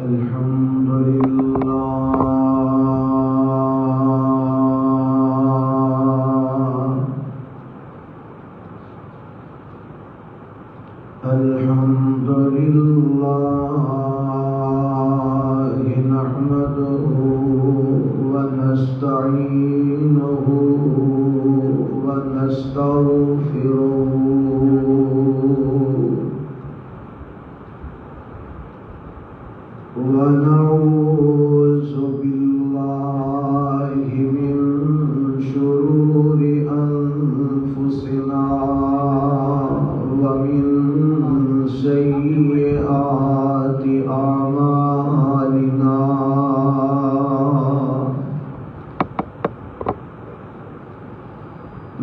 الحمد لله الحمد لله نحمده ونستعينه ونستغفره ونعوذ بالله من شرور أنفسنا ومن سيئات أعمالنا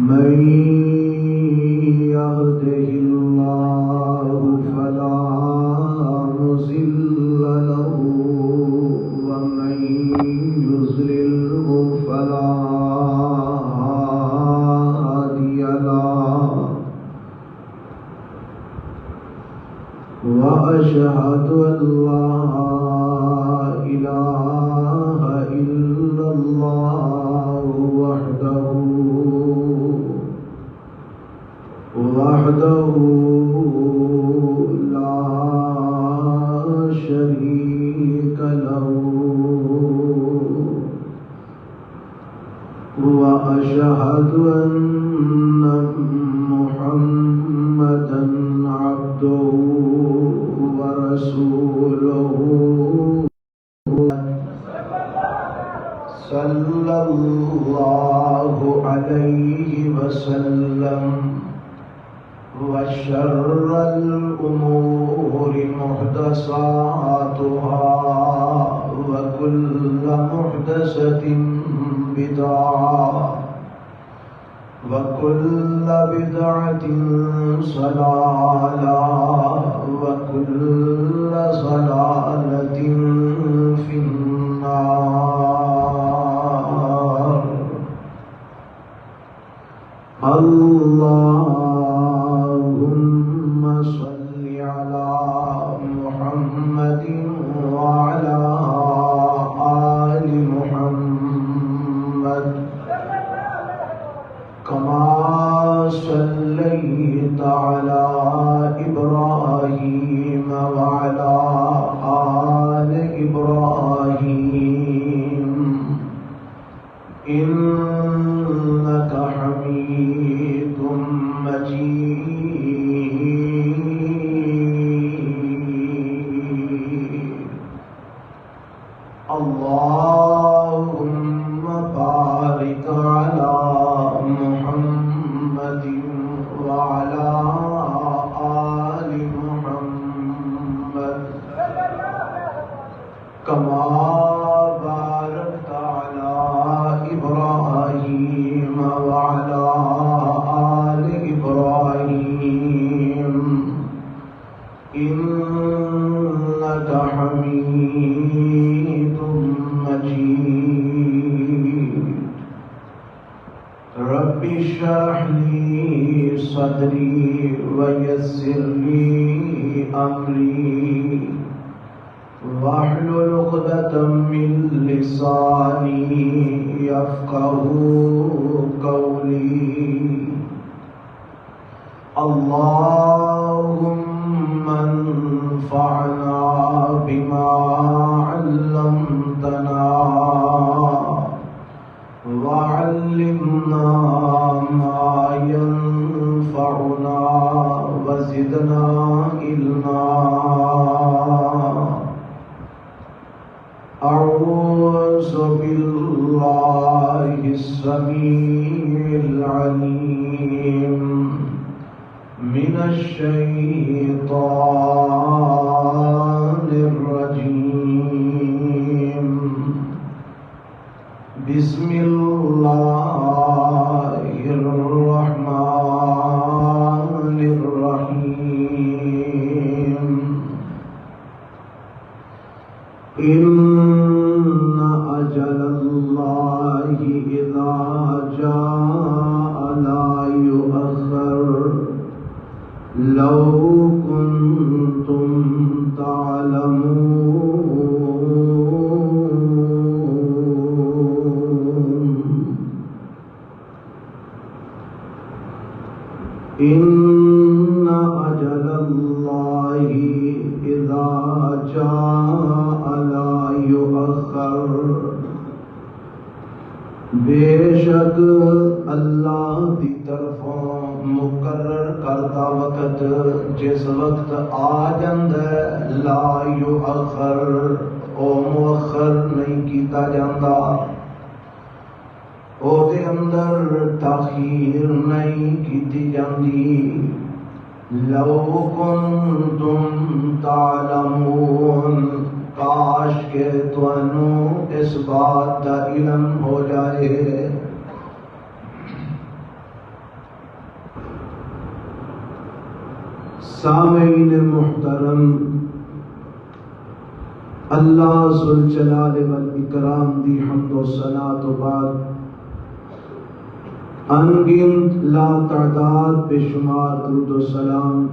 من يهده الله فلا مضل له ومن يضلله فلا هادي له وأشهد أن لا إله إلا الله وحده لا شريك له وأشهد أن محمدا عبده ورسوله صلى الله عليه وسلم وشر الأمور محدثاتها وكل محدثة بدعة وكل بدعة ضلالة وكل ضلالة في النار. اللهم صل على محمد وعلى آل محمد كما صليت على إبراهيم وعلى آل إبراهيم إنك حميد مجيد. اللهم بارك على محمد وعلى آل محمد كما باركت على إبراهيم وعلى آل إبراهيم إنك حميد مجيد. رب اشرح لي صدري ويسر لي أمري واحلل عقدة من لساني يفقهوا قولي. اللهم انفعنا بما علمتنا وعلمنا ما ينفعنا وزدنا علما. أعوذ بالله السميع العليم من الشيطان الرجيم. بسم الله الرحمن الرحيم. إن أجل الله إذا جاء لا يؤخر لو كنتم تعلمون إن أجل الله إذا جاء لا يؤخر بے شک اللہ دی طرفوں مقرر کردہ وقت جس وقت آ جاندہ لا یؤخر او مؤخر نہیں کیتا جاندہ، او دے اندر تاخیر نہیں کیتی جاندی۔ لو کنتم تعلمون، کاش کہ تانوں اس بات کا علم ہو جائے۔ سامعین محترم، اللہ ذوالجلال والاکرام دی حمد و ثنا تو بعد انگنت لا تعداد بے شمار درود و سلام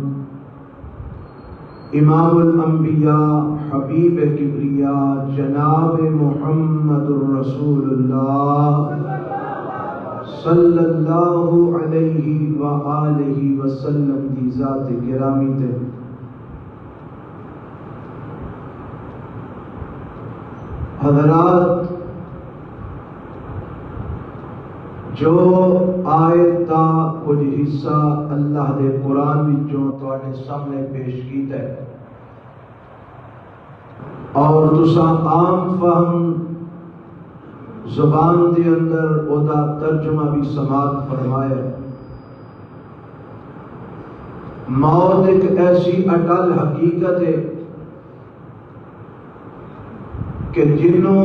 امام الانبیاء حبیب کبریاء جناب محمد الرسول اللہ صلی اللہ علیہ وآلہ وسلم دی ذات گرامی تے۔ حضرات، جو آیت دا کچھ حصہ اللہ دے قرآن وچوں تواڈے سامنے پیش کیتا ہے اور تساں عام فہم زبان دے اندر او دا ترجمہ بھی سماعت فرمایا۔ موت ایک ایسی اٹل حقیقت ہے کہ جنوں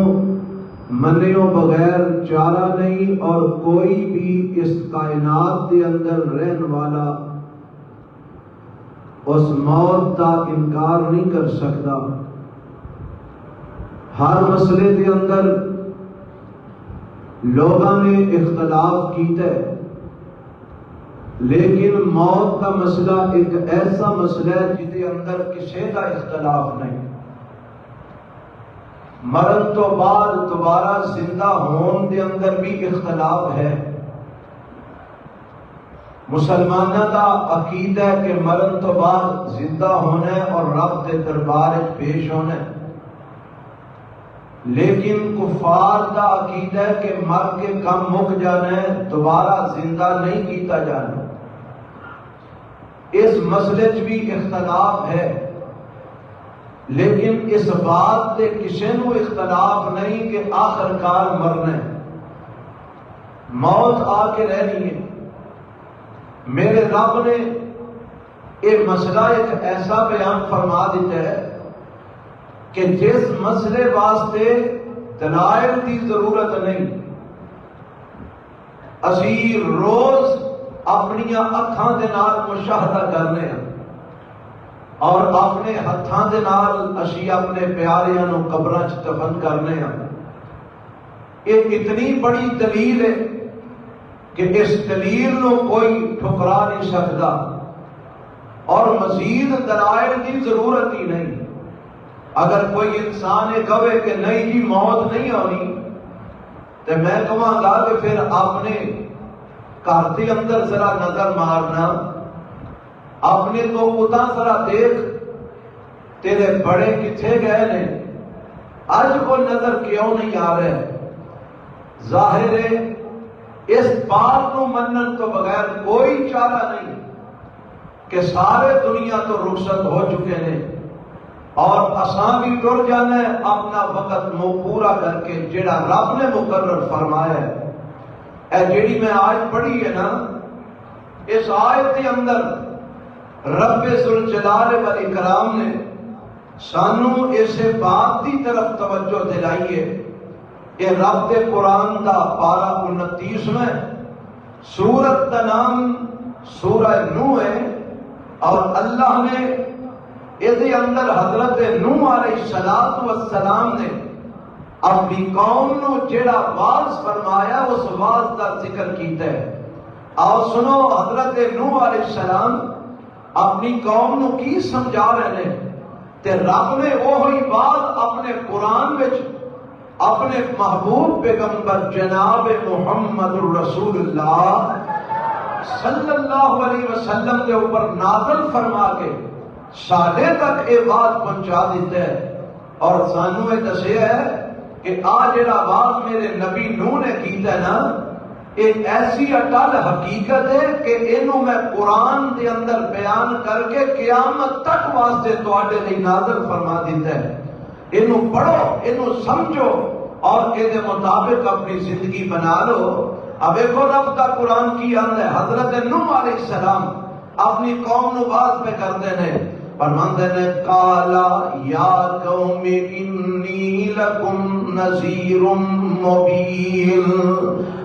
منیوں بغیر چارہ نہیں، اور کوئی بھی اس کائنات دے اندر رہن والا اس موت کا انکار نہیں کر سکتا۔ ہر مسئلے دے اندر لوگوں نے اختلاف کیتا ہے، لیکن موت کا مسئلہ ایک ایسا مسئلہ ہے جس کے اندر کسی کا اختلاف نہیں۔ مرن تو بعد دوبارہ زندہ ہون دے اندر بھی اختلاف ہے۔ مسلمانوں کا عقیدہ ہے کہ مرن تو بعد زندہ ہونا ہے اور رب کے دربار پیش ہونا ہے، لیکن کفار کا عقیدہ ہے کہ مر کے کم مک جانا ہے، دوبارہ زندہ نہیں کیتا جانا۔ اس مسئلے بھی اختلاف ہے، لیکن اس بات سے کسی نو اختلاف نہیں کہ آخر کار مرنا ہے، موت آ کے رہنی ہے۔ میرے رب نے یہ مسئلہ ایک ایسا بیان فرما دیتا ہے کہ جس مسئلے واسطے دلائل کی ضرورت نہیں، اسی روز اپنی اکھاں دے نال مشاہدہ کرنے ہیں اور اپنے ہتھاں دے نال اسی اپنے پیاریاں نو قبراں چ دفن کرنے ہیں۔ یہ اتنی بڑی دلیل ہے کہ اس دلیل نو کوئی ٹھکرا نہیں سکتا، اور مزید دلائل کی ضرورت ہی نہیں۔ اگر کوئی انسان یہ کہے کہ نہیں جی موت نہیں ہونی، تو میں کہوں گا کہ پھر اپنے گھر کے اندر ذرا نظر مارنا، اپنے تو ادا ذرا دیکھ تیرے بڑے کتنے گئے نے، اج کو نظر کیوں نہیں آ رہے؟ ظاہر ہے اس بات کو منن تو بغیر کوئی چارہ نہیں کہ سارے دنیا تو رخصت ہو چکے ہیں اور اساں بھی ٹر جانا ہے اپنا وقت پورا کر کے جڑا رب نے مقرر فرمایا ہے۔ اے جیڑی میں آج پڑھی ہے نا، اس آیت کے اندر رب ذوالجلال والاکرام نے سانو اس بات کی طرف توجہ دلائی ہے کہ رب کے قرآن کا پارہ 29 سورت کا نام سورہ نوح ہے، اور اللہ نے اس اندر حضرت نوح علیہ السلام نے اپنی قوم نو جڑا واز فرمایا اس واز کا ذکر کیتا ہے۔ آؤ سنو حضرت نوح علیہ السلام اپنی قوم نو کی سمجھا رہے ہیں، تے رب نے وہی بات اپنے قرآن وچ اپنے محبوب پیغمبر جناب محمد الرسول اللہ صلی اللہ علیہ وسلم کے اوپر نازل فرما کے ساڈے تک یہ بات پہنچا دیتا ہے اور سانو یہ دسیا ہے کہ آ جڑا بات میرے نبی نوح نے کیتا ہے نا، ایک ایسی اٹل حقیقت ہے کہ اینو میں قرآن دے اندر بیان کر کے قیامت تک واسطے تواڈے لئی نازل فرما دیتا ہے۔ اینو پڑھو، اینو سمجھو اور اے دے مطابق اپنی زندگی بنا لو۔ اب ایکو رب کا قرآن کی آندا ہے، حضرت نوح علیہ السلام اپنی قوم نو باز پہ کرتے ہیں، فرماندے نے قالا یا قوم انی لکم نذیر مبین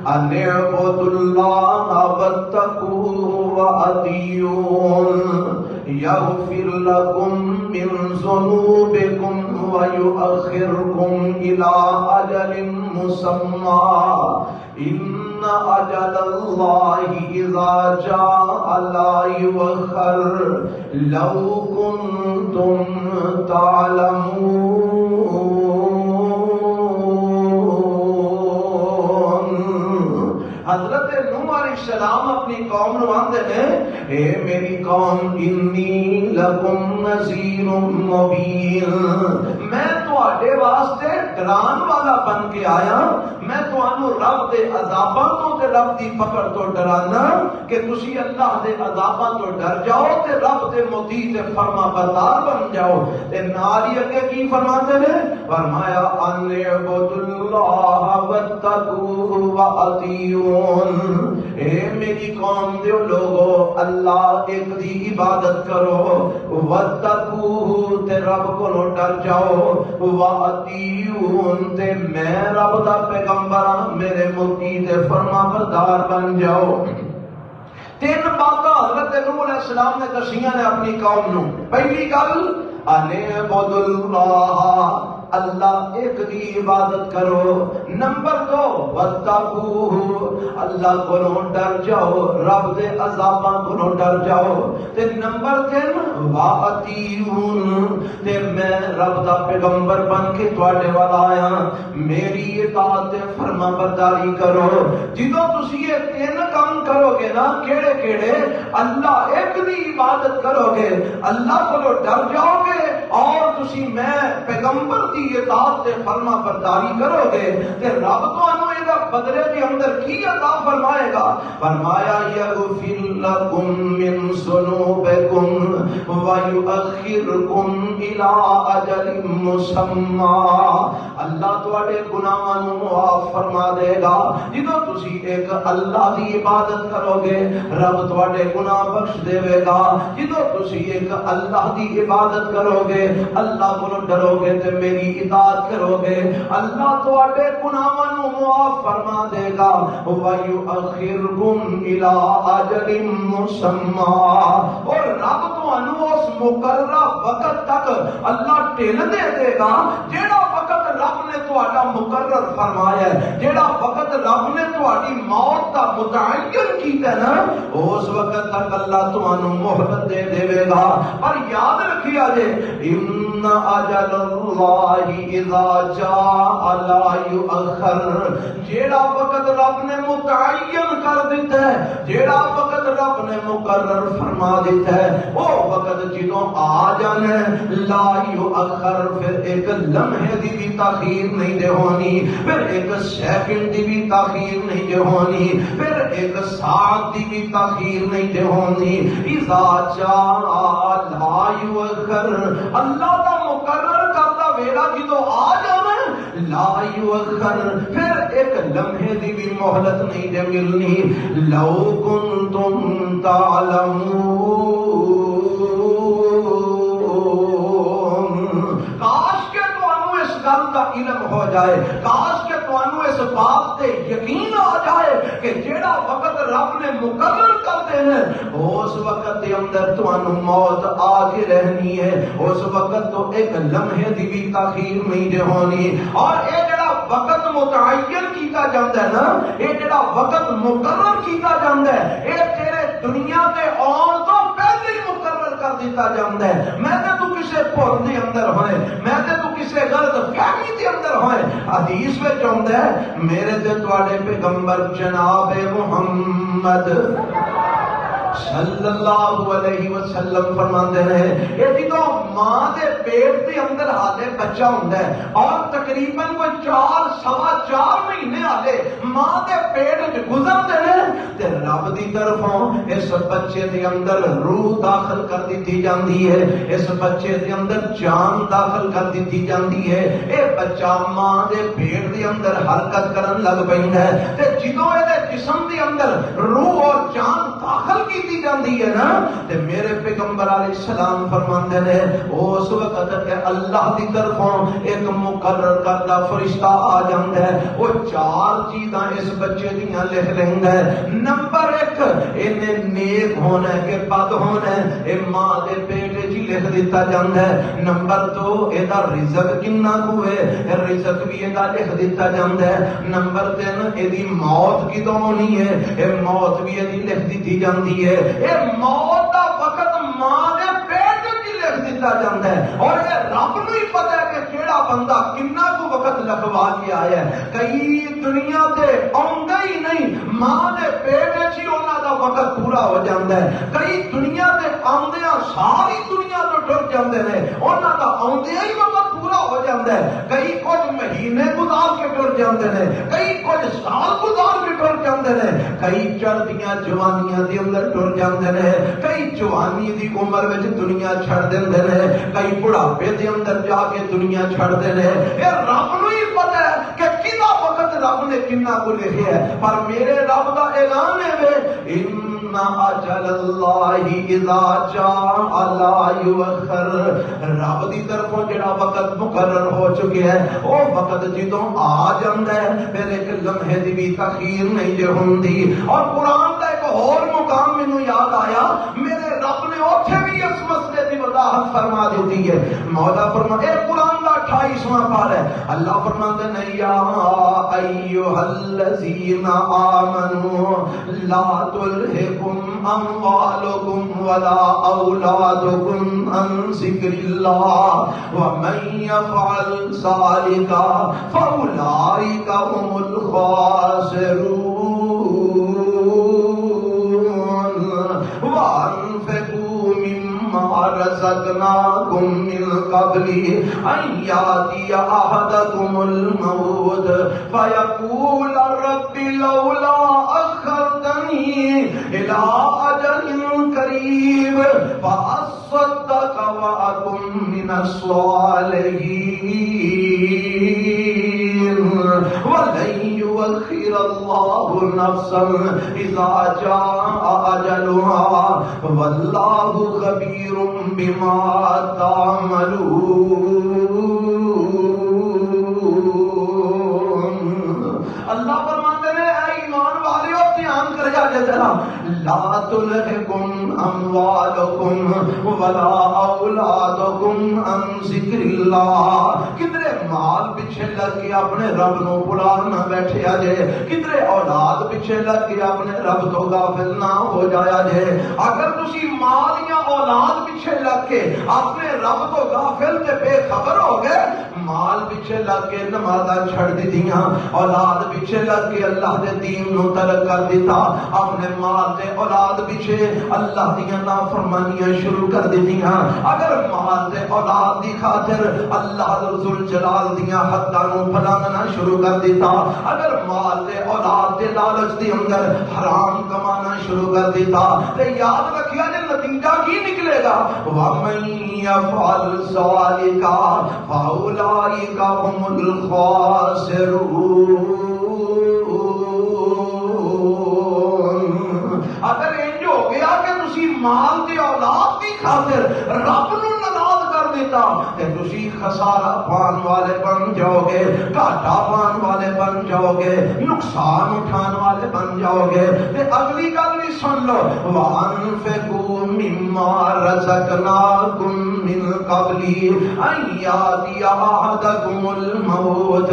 ان اعبدوا اللہ واتقوہ وأطیعون یغفر لکم من ذنوبکم ویؤخرکم الی اجل مسمی ان اجل اللہ اذا جاء لا یؤخر لو کنتم تعلمون۔ حضرت نوح علیہ السلام اپنی قوم نو آندے نے، اے میری قوم انی لکم نذیر مبین، میں تواڈے واسطے ڈران والا بن کے آیا، میں تانوں رب دے عذاباں تو تے رب دی پکڑ تو ڈرانا کہ تسی اللہ دے عذاباں تو ڈر جاؤ تے رب دے مطیع تے فرما بردار بن جاؤ۔ تے نال ہی اگے کی فرماتے نے؟ فرمایا ان اعبدوا اللہ واتقوہ واطیعون، اے میری قوم دے لوگو اللہ ایک دی عبادت کرو، واتقوہ تے رب کو ڈر جاؤ، واطیعون تے میں رب دا پیغمبر میرے مطیع تے فرما بردار بن جاؤ۔ تین باتاں حضرت نوح علیہ السلام نے دسیاں نے اپنی قوم نو۔ پہلی گل ان اعبدوا اللہ، اللہ ایک دی عبادت کرو۔ نمبر دو واتقوہ، اللہ کو ڈر جاؤ، رب دے عذاباں کو ڈر جاؤ۔ تے نمبر تین واطیعون، تے میں رب دا پیغمبر بن کے تواڈے وال آیا، میری اطاعت فرما برداری کرو۔ جدوں تسی یہ تین کام کرو گے نا، کیڑے کیڑے؟ اللہ ایک دی عبادت کرو گے، اللہ کو ڈر جاؤ گے اور تسی میں پیغمبر دی اطاعت تے فرما برداری کرو گے تے رب تانوں اے دا بدلے دے اندر کی عطا فرمائے گا؟ فرمایا یغفر لکم من ذنوبکم ویؤخرکم الی اجل مسمی، اللہ تواڈے گناہاں نو معاف فرما دے گا۔ جدوں تسی ایک اللہ دی عبادت کرو گے رب تواڈے گناہ بخش دے گا۔ جدوں تسی ایک اللہ دی عبادت کرو گے، اللہ کو ڈرو گے تے میری اطاعت کرو گے، اللہ تواڈے گناہاں نو معاف فرما دے گا۔ وَيُؤَخِّرْكُمْ إِلَىٰ أَجَلٍ مُّسَمًّى، اور رب تانوں اس مقررہ وقت تک اللہ ٹھل دے گا جیڑا وقت رب نے تہاڈا مقرر فرمایا ہے، جیڑا وقت رب نے تہاڈی موت دا متعین کیتا ہے نا، اس وقت تک اللہ تانوں مہلت دے گا۔ پر یاد رکھیا جے ان اجل اللہ اذا جاء لا یؤخر، جیڑا وقت رب نے متعین کر دیتا ہے، جیڑا وقت رب نے مقرر فرما دیتا ہے، وہ وقت جدوں آ جانا ہے لا یؤخر، پھر ایک لمحے دی بھی تاخیر نہیں دے ہونی، پھر ایک سیکنڈ دی بھی تاخیر نہیں دے ہونی، پھر ایک ساعت دی بھی تاخیر نہیں دے ہونی۔ اذا جاء لا یؤخر، اللہ دا مقرر کردہ ویلا جدوں آ جانا لا یؤخر، پھر ایک لمحے دی بھی مہلت نہیں دے ملنی۔ لو کنتم تعلمون، کاش کہ تانوں اس گل دا علم ہو جائے، کاش کہ تانوں اس بات تے یقین آ جائے کہ جیڑا وقت رب نے مقرر کرتے ہیں اس وقت دے اندر تانوں موت آ کے رہنی ہے، اس وقت تو ایک لمحے دی بھی تاخیر نہیں دے ہونی۔ اور اے جڑا وقت متعین کیتا جاندا ہے نا، اے جڑا وقت مقرر کیتا جاندا ہے، اے تیرے دنیا تے آن تو پہلے ہی مقرر کر دیتا جاندا ہے۔ میں تے تو کسے بھول دے اندر ہوئے، میں تے تو کسے غلط فہمی دے اندر ہوئے۔ حدیث میں چاہتا ہے میرے تے تواڈے پیغمبر جناب محمد صلی اللہ علیہ وسلم فرماندے نے یہ جدوں ماں دے پیٹ دے اندر حالے بچہ ہوندا ہے اور تقریباً کوئی 4-4.5 مہینے حالے ماں دے پیٹ وچ گزرتے ہیں تے رب دی طرفوں اس بچے دے اندر روح داخل کر دیتی جاندی ہے، اس بچے دے اندر جان داخل کر دیتی جاندی ہے، اے بچہ ماں دے پیٹ دے اندر حرکت کرن لگ پیندا ہے تے جدوں اے دے جسم دے اندر روح اور جان داخل کیتی جاندی ہے نا تے میرے پیغمبر علیہ السلام فرماندے نے اس وقت کہ اللہ دی طرفوں ایک مقرر کردہ فرشتہ آ جاندا ہے، وہ 4 چیزاں اس بچے دیاں لکھ لیندا ہے۔ نمبر 1 انہیں نیک ہونا ہے کہ بد ہونا ہے اے ماں دے پیٹ وچ لکھ دیتا جاندا ہے۔ نمبر 2 ایدا رزق کنا ہوئے رزق بھی ایدا لکھ دیتا جاندا ہے۔ نمبر 3 ایدی موت کدوں ہونی ہے اے موت بھی ایدی لکھ دیتی جاندی ہے۔ اے موت دا وقت ماں دے پیٹ وچ لکھ دیتا جاندا ہے اور اے رب نوں ہی پتہ ہے کہ کیڑا بندہ کنا کو وقت لکھوا کے آیا ہے۔ کئی دنیا تے آوندا ہی نہیں، ماں دے پیٹ وچ ہی انہاں دا وقت پورا ہو جاندا ہے۔ کئی دنیا تے آندیاں ساری دنیا تو ٹر جاندے نے، انہاں دا آندیاں ہی وقت پورا ہو جاندا ہے۔ کئی کچھ مہینے گزار کے ٹر جاندے نے، کئی کچھ سال گزار کے ٹر جاندے نے، کئی چڑھدیاں جوانیاں دے اندر ٹر جاندے نے، کئی جوانی دی عمر وچ دنیا چھڑ دیندے نے، کئی بڑھاپے دے اندر جا کے دنیا چھڑ دے نے۔ اے رب نوں ہی پتہ ہے کہ کدا وقت رب نے کنا کو لکھیا ہے، پر میرے رب دا اعلان ہے وے ان اجل اللہ اذا جاء لا یؤخر، رب دی طرفوں جڑا وقت مقرر ہو چکا ہے وہ وقت جدوں آ جاندا ہے پھر ایک لمحے دی بھی تاخیر نہیں جو ہوندی۔ اور قرآن دا ایک اور مقام مینوں یاد آیا، میرے رب نے اوتھے بھی اس مسئلے دی وضاحت فرما دیتی ہے۔ مولا فرماتا ہے قرآن دا 28واں پارہ ہے، اللہ فرماتے ہیں یا ایھا الذین آمنوا لا تلھکم اموالکم ولا اولادکم عن ذکر اللہ ومن یفعل ذلک فاولئک هم الخاسرون وانفقوا مما رزقناکم من قبل ان یاتی احدکم الموت فیقول رب لولا اخرتنی الى اجل قریب فاصدق واکن من الصالحین ولن یؤخر اللہ نفسا اذا جاء اجلها واللہ خبیر بما تعملون۔ اللہ فرماتے ہیں اے ایمان والیو دھیان کر جا ذرا، لا تلھکم اموالکم ولا اولادکم عن ذکر اللہ، کدرے مال پیچھے لگ کے اپنے رب نو بلا نہ بیٹھیا جے، کدرے اولاد پیچھے لگ کے اپنے رب تو غافل نہ ہو جایا جے۔ اگر تسی مال یا اولاد پیچھے لگ کے اپنے رب تو غافل تے بے خبر ہو گئے، مال پیچھے لگ کے نمازاں چھڑ دیتیاں، اولاد پیچھے لگ کے اللہ دے دین نو ترک کر دیتا، اپنے مال تے اولاد پیچھے اللہ دیاں نافرمانیاں شروع کر دیتیاں، اگر مال تے اولاد دی خاطر اللہ ذل جلال دیاں حداں نو پھلانگنا شروع کر دیتا، اگر مال تے اولاد دے لالچ دے اندر حرام کمانا شروع کر دیتا، تے یاد رکھیا جے نتیجہ کی نکلے گا، وَمَن يَفْعَلْ ذَلِكَ فَأُولَئِكَ هُمُ الْخَاسِرُونَ۔ اگر انج ہو گیا کہ تسی مال تے اولاد کی خاطر رب نو ناراض کر دیتا تے تسی خسارہ پان والے بن جاؤ گے، گھاٹا پان والے بن جاؤ گے، نقصان اٹھان والے بن جاؤ گے۔ تے اگلی گل بھی سن لو، وَأَنفِقُوا مِمَّا رَزَقْنَاكُم مِّن قَبْلِ أَن يَأْتِيَ أَحَدَكُمُ الْمَوْتُ،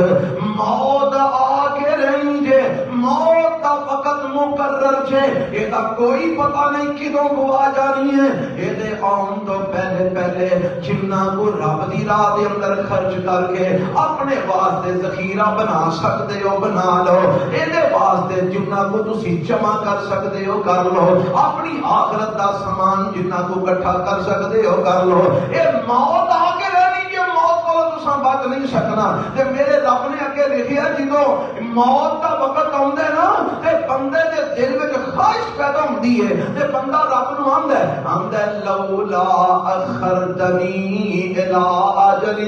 موت آ کے رہیں گے، موت کا وقت مقرر چھے، یہ کوئی پتہ نہیں کدوں کو آ جانی ہے، یہ آن تو پہلے پہلے جنہ کو رب دی راہ دے اندر خرچ کر کے اپنے واسطے ذخیرہ بنا سکتے ہو بنا لو، ایدے واسطے جنہ کو تسی جمع کر سکتے ہو کر لو، اپنی آخرت دا سامان جنہ کو کٹھا کر سکتے ہو کر لو۔ اے موت آ کے رہنی کہ موت کو تساں بچ نہیں سکنا، تے میرے رب نے اگے لکھیا جدوں موت دا وقت آندا ہے نا تے بندے دے دل وچ خواہش پیدا ہوندی ہے تے بندہ رب نو آندا ہے لولا اخرتنی الی اجل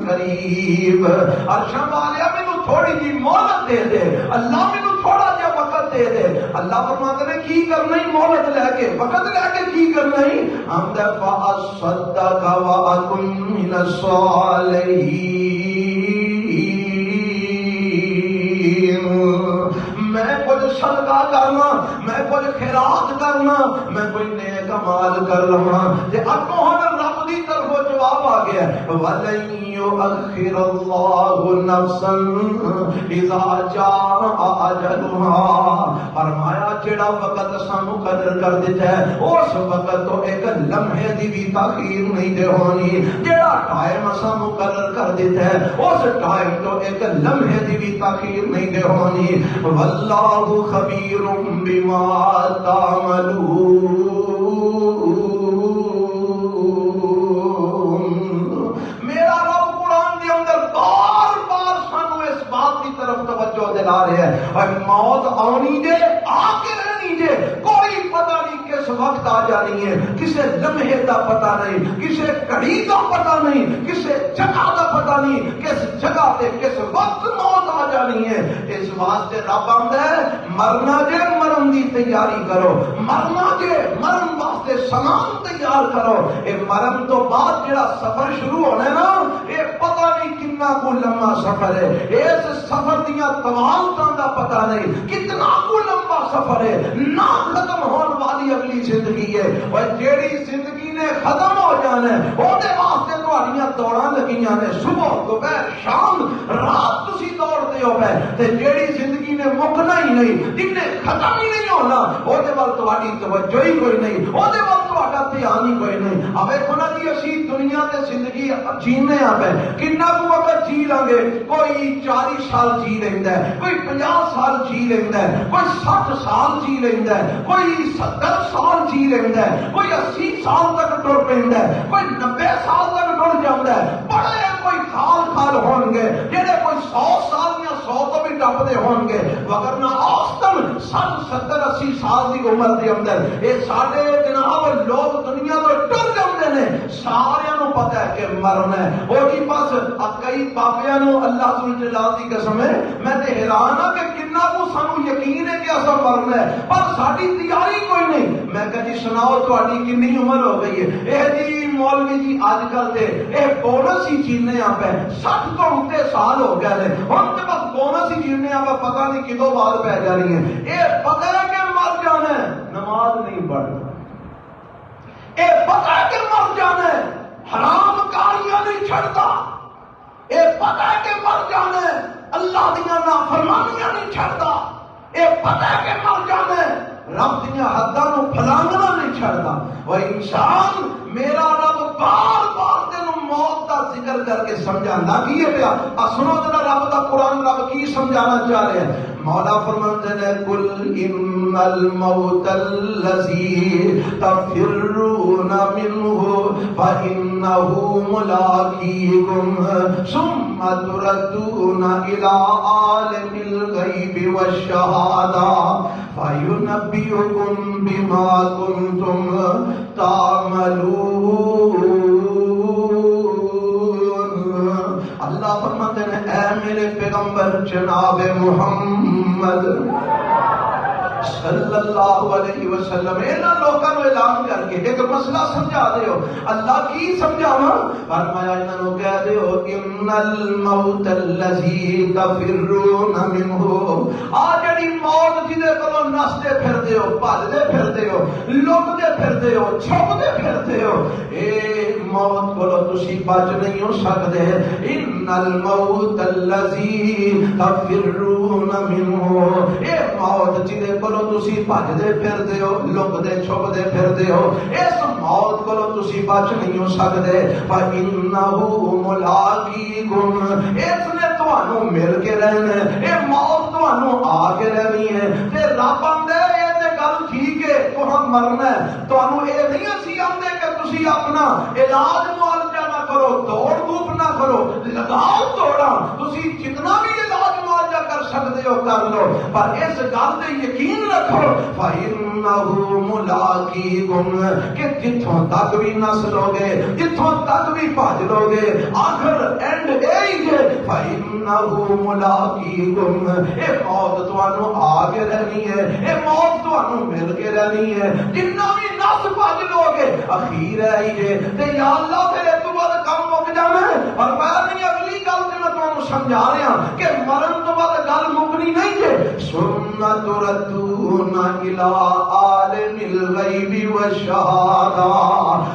قریب، عرشاں والیا مینوں تھوڑی جی مہلت دے دے، اللہ مینوں تھوڑا جہا وقت دے دے۔ اللہ فرماتے نے کی کرنا ہی مہلت لے کے وقت لے کے کی کرنا ہی آندا فاصدق واکن من الصالحین، میں کچھ صدقہ کرنا، میں کچھ خیرات کرنا، میں کوئی نیک عمل کر لواں تے اگوں ہن رب دی طرفوں جواب آ گیا وَلَن يُؤَخِّرَ اللَّهُ نَفْسًا إِذَا جَاءَ أَجَلُهَا، فرمایا جڑا وقت اساں مقرر کر دیتا ہے اس وقت تو ایک لمحے دی بھی تاخیر نہیں دے ہونی، جڑا ٹائم اساں مقرر کر دیتا ہے اس ٹائم تو ایک لمحے دی بھی تاخیر نہیں دے ہونی۔ واللہ خبیر بما تعملون، میرا رب قرآن کے اندر بار بار سانو اس بات کی طرف توجہ دلا رہے ہیں اور موت آنی دے آ کے رہنی دے، کوئی پتہ نہیں کس وقت آ جانی ہے، کسے لمحے دا پتہ نہیں، کسے گھڑی دا پتہ نہیں، کسے جگہ دا پتہ نہیں، کس جگہ تے کس وقت موت آ جانی ہے۔ اس واسطے رب آندا ہے مرنا جے مرن دی تیاری کرو، مرنا جے مرن واسطے سامان تیار کرو۔ اے مرن تو بعد جڑا سفر شروع ہونا ہے نا اے پتہ نہیں کتنا کو لمبا سفر ہے، اس سفر دیاں طوالتاں دا پتہ نہیں کتنا کو لمبا سفر ہے، نہ ختم ہون والی اگلی زندگی ہے، اور جیڑی زندگی نے ختم ہو جانا ہے او دے واسطے تہاڈیاں دوڑاں لگیاں نے، صبح دوپہر شام رات تسی دوڑتے ہو پے، تے جیڑی زندگی نے مکنا ہی نہیں، جن نے ختم ہی نہیں ہونا او دے ول تہاڈی توجہ ہی کوئی نہیں، او دے ول تہاڈا دھیان ہی کوئی نہیں۔ اب ویکھو نا جی اسی دنیا تے زندگی جینے آ پے کتنا کو وقت جی لیں گے، کوئی 40 سال جی لیندا ہے، کوئی 50 سال جی لیندا ہے، کوئی 60 سال جی لیندا ہے، کوئی 70 سال جی لیندا ہے، کوئی 80 سال تک ٹر پیندا ہے، کوئی 90 سال تک ٹر جاندا ہے، بڑے کوئی خال ہون گے جڑے کوئی 100 سال یا 100 تو بھی ٹپدے ہون گے، وگرنہ اوسطن 60 70 80 سال دی عمر دے اندر اے ساڈے جناب لوگ دنیا تو ٹر جاندے نے، سارے نو پتہ ہے کہ مرنا ہے۔ وہ جی بس کئی بابیاں نو اللہ ذل جلال دی قسم ہے میں تے حیران ہاں کہ کتنا کو سانو یقین ہے کہ اساں مرنا ہے پر ساڈی تیاری کوئی نہیں۔ میں کہا جی سناؤ تہاڈی کتنی عمر ہو گئی ہے؟ اے جی مولوی جی اج کل تے اے بونس ہی جینے آ پے 60 تو اونتے سال ہو گئے نے، ہن تے بس بونس ہی جینے آ پے، پتہ نہیں کدوں بعد پہ جانی ہے۔ اے پتہ ہے کہ مر جانا ہے، نماز نہیں پڑھنا، اے پتہ ہے کہ مر جانا ہے، حرام کاریاں نہیں چھڑتا، اے پتہ ہے کہ مر جانا ہے، اللہ دیاں نافرمانیاں نہیں چھڑتا، اے پتہ ہے کہ مر جانا ہے، رب دیاں حداں نو پھلانگنا نہیں چھڑتا۔ وہ انسان میرا رب بار بار تینوں موت کا ذکر کر کے سمجھانا کی ہے پیا، سنو ذرا رب دا قرآن رب کی سمجھانا چاہ رہے ہیں۔ مولا فرماتے ہیں قل ان الموت الذی تفرون منہ فانہ ملاقیکم ثم تردون الی عالم الغیب والشہادہ فینبئکم بما کنتم تعملون۔ اللہ فرماتے ہیں اے میرے پیغمبر جناب محمد صلی اللہ علیہ وسلم انہاں لوکاں نوں اعلان کر کے ایک مسئلہ سمجھا دیو۔ اللہ کی سمجھاواں؟ فرمایا انہاں نوں کہہ دیو ان الموت الذی تفرون منہ، آ جڑی موت جدے کولوں نسدے پھردے ہو، بھجدے پھردے ہو، لکدے پھردے ہو، چھپدے پھردے ہو، اے موت کو تسی بچ نہیں ہو سکتے. ان الموت الذی تفرون منہ، اے موت جدے کو تسی بھجدے پھردے ہو، لکدے چھپدے پھردے ہو، اس موت کو تسی بچ نہیں ہو سکتے. فَإِنَّهُ مُلَاقِيكُمْ، اس نے تانوں مل کے رہنا ہے، اے موت تانوں آ کے رہنی ہے. تے رب آندا ہے اے تے گل ٹھیک ہے تہاں مرنا ہے، تانوں اے نہیں اسی آندے کہ تسی اپنا علاج معالجہ نہ کرو، دوڑ دھوپ نہ کرو، لگاؤ دوڑا، تسی جتنا بھی علاج معالجہ کر سکتے ہو کر لو، پر اس گل تے یقین رکھو فَإِنَّهُ مُلَاقِيكُمْ، کہ جتھوں تک بھی نس لو گے، جتھوں تک بھی بھج لو گے، آخر اینڈ ایج فَإِنَّهُ مُلَاقِيكُمْ، اے موت تانوں آ کے رہنی ہے، اے موت تانوں مل کے رہنی ہے. جتنا بھی نس بھج لو گے اخیر ہے یہ تے یا اللہ پھر اس تو بعد کم مک جانا ہے. اور میں نہیں اگلی گل تے میں تانوں سمجھا رہا کہ مرن تو بعد گل مکنی نہیں ہے. سنت ردون الی عالم الغیب والشہادہ،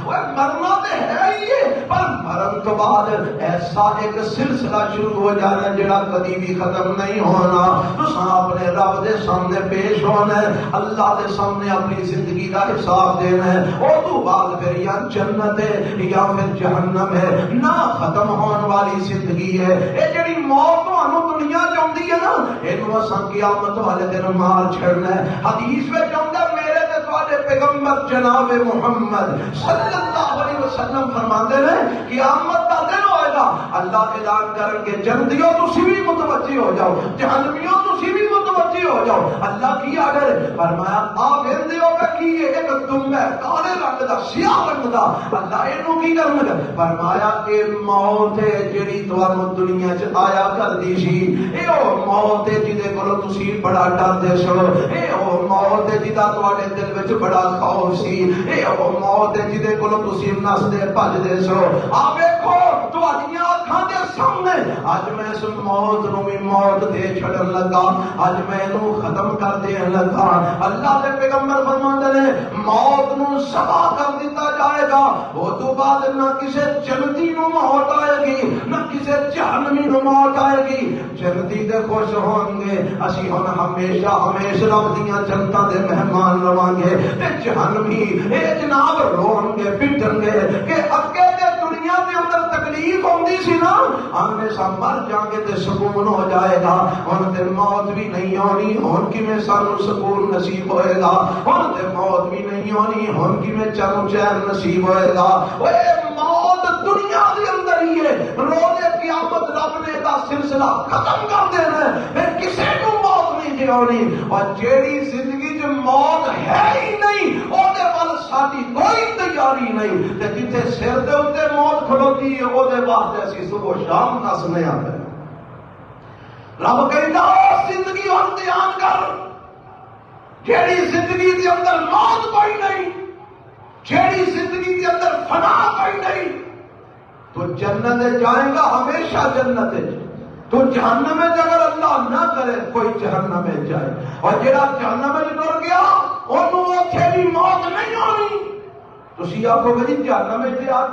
وہ مرنا تے ہے ہی ہے، پر مرن تو بعد ایسا ایک سلسلہ شروع ہو جانا جڑا کبھی بھی ختم نہیں ہونا. تساں اپنے رب دے سامنے پیش ہونا ہے، اللہ دے سامنے اپنی زندگی کا حساب دینا ہے. او تو بعد پھر یا جنت ہے یا پھر جہنم ہے، نہ ختم ہونے والی زندگی ہے. اے جڑی موت تانوں دنیا چ آندی ہے نا، اینو اساں قیامت والے دن مار چھڑنا ہے. حدیث وچ آندا میرے تے تواڈے پیغمبر جناب محمد صلی اللہ علیہ وسلم فرماندے نے قیامت دا دن ہوئے گا، اللہ اعلان کرن کہ جنتیوں تسی بھی متوجہ ہو جاؤ، جہنمیوں تسی بھی متوجہ ہو جاؤ. اللہ کی آگر فرمایا آپ ہندے ہو کہ کی ایک دم ہے کالے رنگ دا سیاہ رنگ دا، اللہ اینو کی کرن گا؟ فرمایا اے موت ہے جڑی تانوں دنیا چ آیا کردی سی، اے او موت ہے جدے کولوں تسی بڑا ڈردے سو، اے او موت ہے جدا تواڈے دل وچ بڑا خوف سی، اے او موت ہے جدے کولوں تسی نسدے بھجدے سو. آ ویکھو تواڈیاں اکھاں دے سامنے اج میں اس موت نو بھی موت دے چھڑن لگا، اج میں اینو ختم کر دین لگا. اللہ دے پیغمبر فرماندے نے موت نو سبا کر دتا جائے گا، وہ تو بعد نہ کسے جنتی نو موت آئے گی نہ کسے جہنمی نو موت آئے گی. جنتی دے خوش ہون گے، اسی ہن ہمیشہ ہمیشہ رب دیاں جنتاں دے مہمان رواں گے، تے جہنمی اے جناب رون گے پٹن گے کہ اگے دے دنیا دے اندر تکلیف ہوندی سی نا، آنے سا مر جائیں گے تے سکون ہو جائے گا. ہن تے موت بھی نہیں ہونی، ہن کیویں سانو سکون نصیب ہوئے گا؟ ہن تے موت بھی نہیں ہونی، ہن کیویں چینو چین نصیب ہوئے گا؟ اوے موت دنیا دے اندر ہی ہے، روز قیامت رب نے دا سلسلہ ختم کر دینا ہے، پھر کسے کو موت نہیں دے ہونی. اور جیڑی زندگی جو موت ہے ہی نہیں او دے ول ساڈی کوئی تیاری نہیں، تے جتھے سر دے اوتے موت کھلوتی ہے او دے واسطے اسی صبح شام نسنے آتے ہیں. رب کہندا زندگی ہن دھیان کر، جیڑی زندگی دے اندر موت کوئی نہیں، جیڑی زندگی کے اندر فنا کوئی نہیں، تو جنت جائے گا ہمیشہ جنت، تو جہنم میں اگر اللہ نہ کرے کوئی جہنم میں جائے. اور جڑا جہنم میں ٹر گیا انہوں اتھے بھی موت نہیں ہونی. تسی آکھو گے جی جہنم میں آ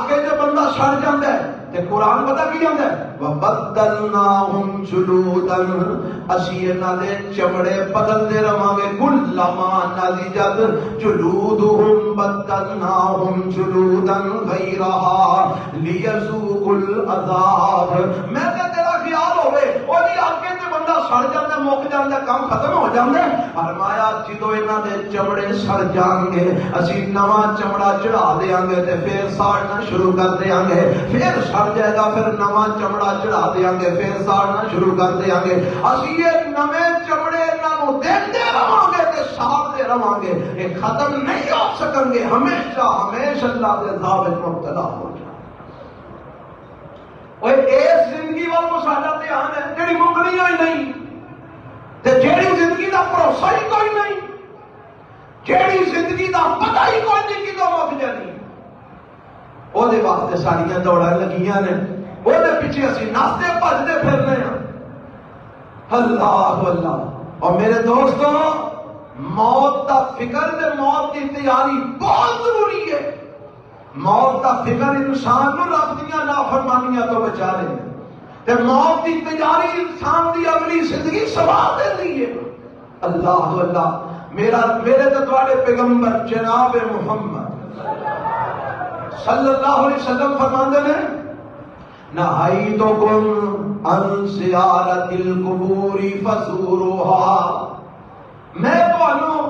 کے جو بندہ سڑ جاتا ہے تے قرآن پتہ کی جاتا ہے وَبَدَّلْنَاهُمْ جُلُودًا، اسی انہاں دے چمڑے بدلتے رہاں گے. كُلَّمَا نَضِجَتْ جُلُودُهُمْ بَدَّلْنَاهُمْ جُلُودًا غَيْرَهَا لِيَذُوقُوا الْعَذَابَ. میں تے تیرا خیال ہوے او جی آگے تے بندہ سڑ جاندا مک جاندا کام ختم ہو جاندا. فرمایا جدوں انہاں دے چمڑے سڑ جان گے اسی نواں چمڑا چڑھا دیاں گے تے پھر ساڑنا شروع کر دیاں گے، پھر سڑ جائے گا، پھر نواں چمڑا چڑھا دیاں گے، پھر ساڑنا شروع کر دیاں گے. اسی یہ نویں چمڑے انہاں دیندے رہاں گے تے ساڑتے رہاں گے، یہ ختم نہیں ہو سکیں گے، ہمیشہ ہمیشہ اللہ کے عذاب وچ مبتلا ہو جائے. اوے اس زندگی وال ساڈا دھیان ہے جڑی مکنی ہوئی نہیں، تے جیڑی زندگی دا بھروسہ ہی کوئی نہیں، جیڑی زندگی دا پتہ ہی کوئی نہیں کدوں مک جانی، وہ دے واسطے ساڑیاں دوڑاں لگیاں نے، وہ دے پیچھے اسی ناستے بھجدے پھرنے ہیں. اللہ اللہ. اور میرے دوستوں موت دا فکر تے موت کی تیاری بہت ضروری ہے. موت کا فکر انسان کو رب دیا نافرمانیاں تو بچا رہے ہیں تے موت کی تیاری انسان کی اگلی زندگی سوار دے رہی ہے. اللہ اللہ میرے تو تواڈے پیغمبر جناب محمد صلی اللہ علیہ وسلم فرماندے نے نہایتکم عن زیارت القبور فزوروها. میں تانوں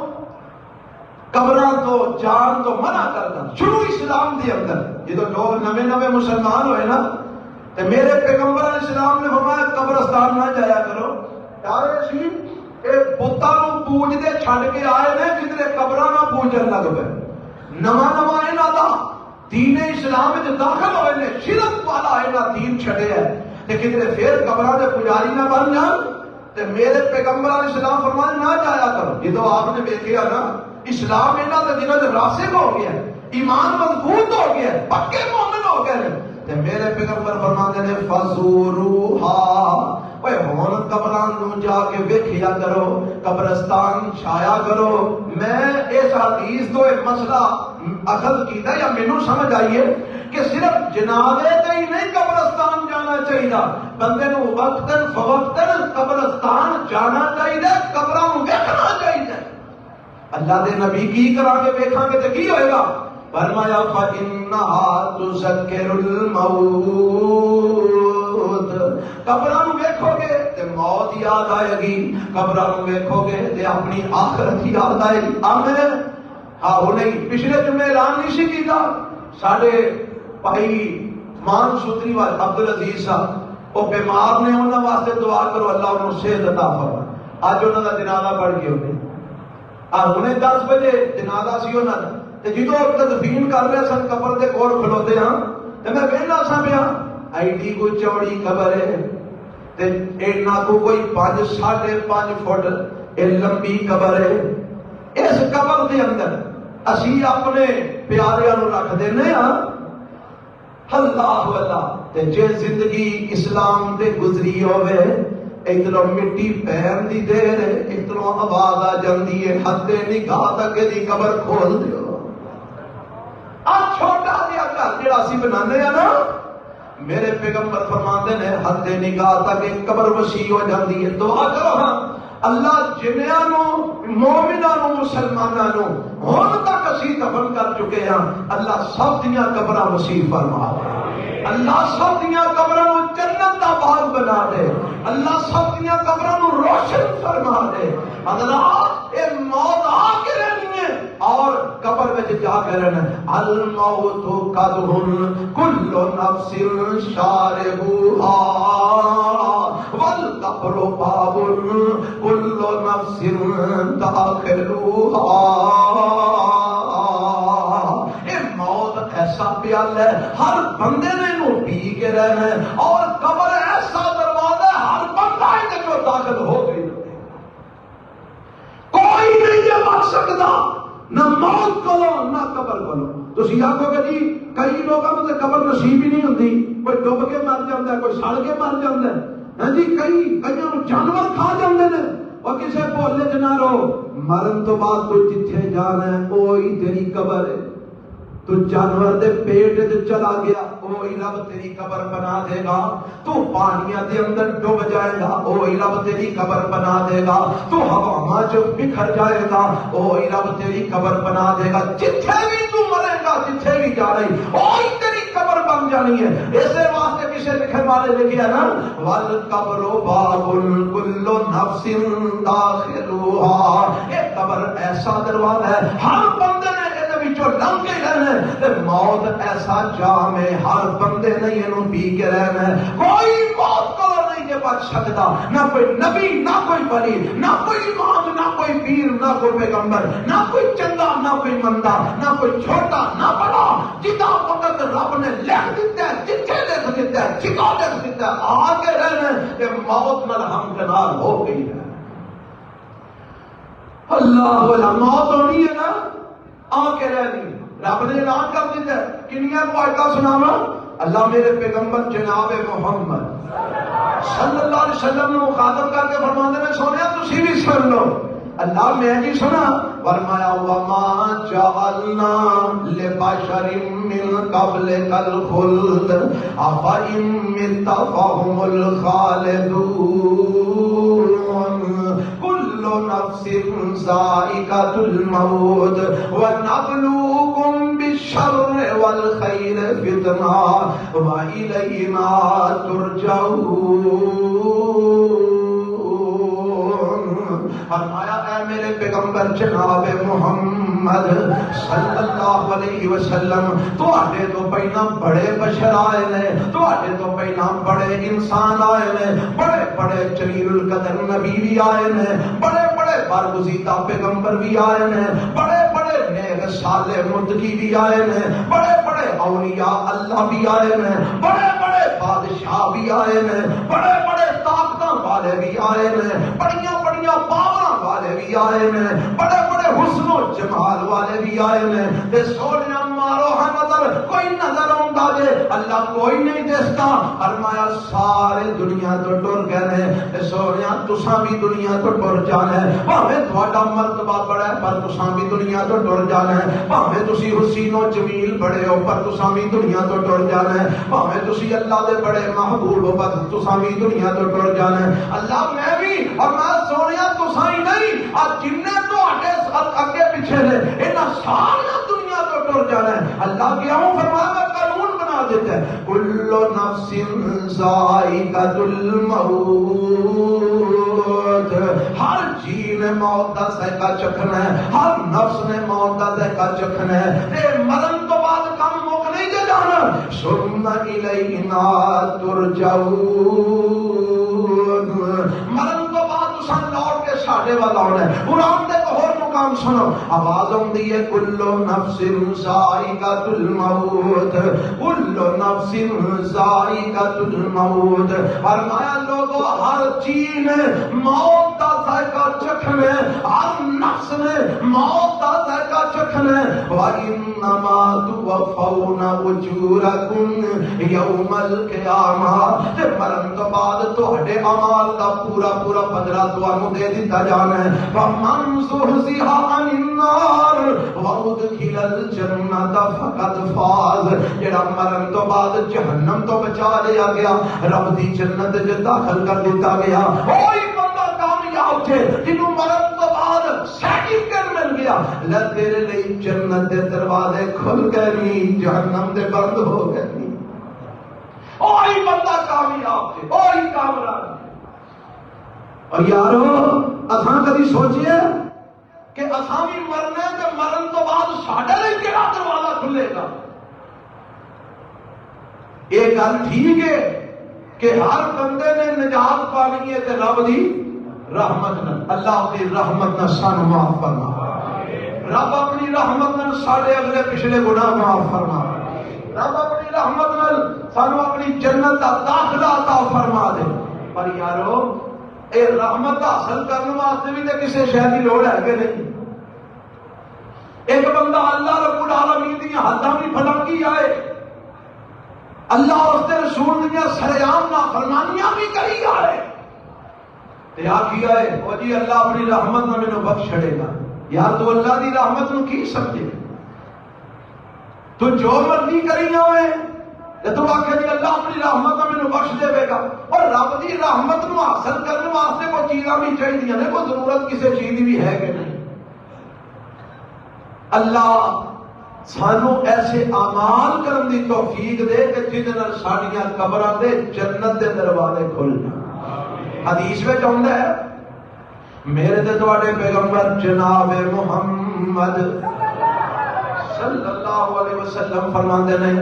قبراں تو جان تو منع کردا شروع اسلام دے اندر جدوں لوگ نویں مسلمان ہوئے نا تے میرے پیغمبر علیہ السلام نے فرمایا قبرستان نہ جایا کرو. یار سی اے بتاں نوں پوجدے چھڈ کے آئے نے کدھر قبراں نہ پوجن لگ پے. نواں انہاں دا دین اسلام وچ داخل ہوئے نے شرک والا انہاں دین چھڈیا ہے تے کدھر پھر قبراں دے پجاری نہ بن جان. تے میرے پیغمبر علیہ السلام فرمایا نہ جایا کرو. جدوں آپ نے ویکھیا نا اسلام انہاں دے دلوں وچ راسخ ہو گیا ہے، ایمان مضبوط ہو گیا ہے، پکے مومن ہو گئے تے میرے پیغمبر فرماتے ہیں فزوروها. اوے ہن قبراں نوں جا کے ویکھیا کرو، قبرستان چھایا کرو. میں اس حدیث تو ایک مسئلہ اخذ کیتا یا مینوں سمجھ آئی ہے کہ صرف جنازے تے ہی نہیں قبرستان جانا چاہیے، بندے نوں وقتاً فوقتاً قبرستان جانا چاہیے، قبراں نوں ویکھنا چاہیے. اللہ دے نبی کی کرا کے ویکھاں گے تے کی ہوئے گا؟ فرمایا فَإِنَّهَا تُذَكِّرُ الْمَوْتَ. قبراں نوں ویکھو گے تے موت یاد آئے گی، قبراں نوں ویکھو گے تے اپنی آخرت یاد آئے گی. آمین. ہاں نہیں پچھلے جمعے اعلان نہیں سی کیتا ساڈے بھائی مان سوتری والے عبدالعزیز صاحب وہ بیمار نے، انہاں واسطے دعا کرو اللہ انہوں صحت عطا فرمائے. اج انہاں دا جنازہ پڑھ کے ہونے ہنے 10 بجے جنازہ سی انہاں دا تے جدوں تدفین کر رہے سن قبر دے کول کھلوتے ہاں تے میں ویلا سا پیا ایڈی کوئی چوڑی قبر ہے تے اینا کو کوئی 5.5 فٹ اے لمبی قبر ہے. اس قبر دے اندر اسی اپنے پیاریاں نوں رکھ دینے ہاں. اللہ اللہ. تے جے زندگی اسلام دے گزری ہوئے ادھروں مٹی پہن دی دیر ہے، ادھروں آواز آ جاندی ہے حد نگاہ تک دی قبر کھول دیو. چھوٹا جہا گھر جہاں اسی بنانے ہیں نا میرے پیغمبر فرماندے نے حد نگاہ تک ایک قبر وسیع ہو جاندی ہے. دعا کرو ہاں اللہ جنیاں نو مومناں نو مسلماناں نو ہن تک اسی دفن کر چکے ہاں اللہ سب دیاں قبراں وسیع فرما دے. اللہ سب دیاں قبراں نو جنت دا باغ بنا دے. اللہ سب دیاں قبراں نو روشن فرما دے. اللہ اے موت آ کے رہنی ہے اور قبر وچ جا کے رہنا. الموت قدر کل نفس شاربها والقبر باب کل نفس داخلها. اے موت ایسا پیال ہے ہر بندے نے نو پی کے رہنا ہے اور قبر ایسا دروازہ ہے ہر بندہ ہے جو داخل ہو گئی. کوئی نہیں یہ بچ سکتا نہ موت کرو نہ قبر کرو. تسی آکھو گے جی کئی لوگوں کو قبر نصیب ہی نہیں ہوتی، کوئی ڈب کے مر جاتا ہے، کوئی سڑ کے مر جاتا ہے. ہاں جی کئی جانور کھا جاتے ہیں. اور کسے بھولے چ نہ رہو، مرن تو بعد تو جتھے جانا ہے وہی تیری قبر ہے. تو جانور دے پیٹ وچ چلا گیا وہی رب تیری قبر بنا دے گا. تو پانیاں دے اندر ڈوب جائے گا وہی رب تیری قبر بنا دے گا. تو ہواواں چ بکھر جائے گا وہی رب تیری قبر بنا دے گا. جتھے بھی تو مرے گا جتھے بھی جا رہی وہی تیری قبر بن جانی ہے. اسے واسطے کسے لکھن والے لکھیا نا والقبر باب کل نفس داخلها. یہ قبر ایسا دروازہ ہے ہر بندے نے جو لنگ کے رہنا ہے. موت ایسا جام ہے ہر بندے نے یہ پی کے رہنا ہے. کوئی موت کو نہیں یہ بچ سکتا، نہ کوئی نبی نہ کوئی ولی نہ کوئی امام نہ کوئی پیر نہ کوئی پیغمبر نہ کوئی چنگا نہ کوئی مندا نہ کوئی چھوٹا نہ بڑا. جتنا وقت رب نے لکھ دیتا ہے جتھے لکھ دیتا ہے جتنا لکھ دیتا ہے آ کے رہنا ہے کہ موت نال ہمکنار ہو گئی ہے. اللہ والا موت ہونی ہے نا آ کے رہنی. رب نے اعلان کر دیتا ہے کنیاں کو آیتاں سناواں. اللہ میرے پیغمبر جناب محمد صلی اللہ علیہ وسلم نے مخاطب کر کے فرماندے نے سونیا تسی بھی سن لو. اللہ میں جی سنا فرمایا وما جعلنا لبشر من قبلک الخلد افإن مت فهم الخالدون كل نفس ذائقة الموت ونبلوكم بالشر والخير فتنة وإلينا ترجعون. فرمایا اے میرے پیغمبر جناب محمد صلی اللہ علیہ وسلم تواڈے تو پہلا بڑے بشر آئے نے، تواڈے تو پہلا بڑے انسان آئے نے، بڑے بڑے جلیل القدر نبی بھی آئے نے، بڑے بڑے برگزیدہ پیغمبر بھی آئے نے، بڑے بڑے نیک صالح متقی بھی آئے نے، بڑے بڑے اولیاء اللہ بھی آئے نے، بڑے بڑے بادشاہ بھی آئے نے، بڑے بڑے طاقتاں والے بھی آئے نے، بڑیاں بڑیاں پاور والے بھی آئے نے، بڑے بڑے حسن و جمال والے بھی آئے نے. تے سونے مارو ہے نظر کوئی نظر آؤں جے اللہ کوئی نہیں دستا. فرمایا سارے دنیا تو ٹر گئے نے. تے سونے تساں بھی دنیا تو ٹر جانا ہے، بھاویں تہاڈا مرتبہ بڑا ہے پر تساں بھی دنیا تو ٹر جانا ہے، بھاویں تسی حسین و جمیل بڑے ہو پر تساں بھی دنیا تو ٹر جانا ہے، بھاویں تسی اللہ دے بڑے محبوب ہو پر تساں بھی دنیا تو ٹر جانا ہے. اللہ میں بھی اور میں سونے تساں ہی نہیں آج جننے تو اگے پیچھے نے انہاں سارا دنیا تو ٹر جانا ہے. اللہ کیوں فرمایا میں قانون بنا دیتا ہے کل نفس ذائقۃ الموت. ہر جی نے موت کا ذائقہ چکھنا ہے، ہر نفس نے موت کا ذائقہ چکھنا ہے. اے مرن تو بعد کم مک نہیں دے جانا. ثم الینا ترجعون. مرن تو بعد تساں لوٹ کے ساڈے وال آنا ہے. قرآن دے ہور مقام سنو آواز آندی ہے کل نفس ذائقۃ الموت، کل نفس ذائقۃ الموت. فرمایا لوگوں ہر چیز نے موت کا ذائقہ چکھنا ہے، ہر نفس نے موت کا ذائقہ چکھنا ہے. وَإِنَّمَا تُوَفَّوْنَ أُجُورَكُمْ يَوْمَ الْقِيَامَةِ. تے مرن تو بعد تہاڈے اعمال دا پورا پورا بدلہ تانوں دے دتا جانا ہے. فَمَنْ زُحْزِحَ عَنِ النَّارِ وَأُدْخِلَ الْجَنَّةَ فَقَدْ فَازَ. جڑا مرن تو بعد جہنم تو بچا لیا گیا، رب دی جنت وچ داخل کر دتا گیا، وہی بندہ کامیاب تھے جنوں مرن تو بعد سرٹیفکیٹ مل گیا. لے تیرے لیے جنت دے دروازے کھل گئے نہیں، جہنم دے بند ہو گئے نہیں. وہی بندہ کامیاب تھے، وہی کامیاب. اور یارو اساں کبھی سوچیا کہ اساں بھی مرنے تے مرن تو بعد ساڈے لیے کیڑا دروازہ کھلے گا؟ یہ گل ٹھیک ہے کہ ہر بندے نے نجات پانی ہے تے رب دی رحمت نال. اللہ اپنی رحمت نال سانو معاف فرما. رب اپنی رحمت نال ساڈے اگلے پچھلے گناہ معاف فرما. رب اپنی رحمت نال سانو اپنی جنت دا داخلہ عطا فرما دے. پر یارو اے رحمت حاصل کرنے واسطے بھی تے کسے شے دی لوڑ ہے کہ نہیں؟ ایک بندہ اللہ رب العالمین دی حداں بھی پھلانگی آئے، اللہ اور اس کے رسول دیا سریام نافرمانیاں بھی کری آئے تے آکھی آئے او جی اللہ اپنی رحمت نہ مینوں بخش چھڑے گا. یار تو اللہ دی رحمت نو کی سمجھے؟ تو جو مرضی کری ہوئے تو آخر جی اللہ اپنی رحمت نہ مینوں بخش دے گا. اور رب دی رحمت نو حاصل کرنے واسطے کوئی چیزاں بھی چاہیے نے، کوئی ضرورت کسی چیز کی بھی ہے کہ نہیں؟ اللہ سانو ایسے اعمال کرن دی توفیق دے کہ جہدے نال ساڈیاں قبراں دے جنت دے دروازے کھل جان. حدیث وچ آندا ہے میرے تے تواڈے پیغمبر جناب محمد صلی اللہ علیہ وسلم فرماندے نے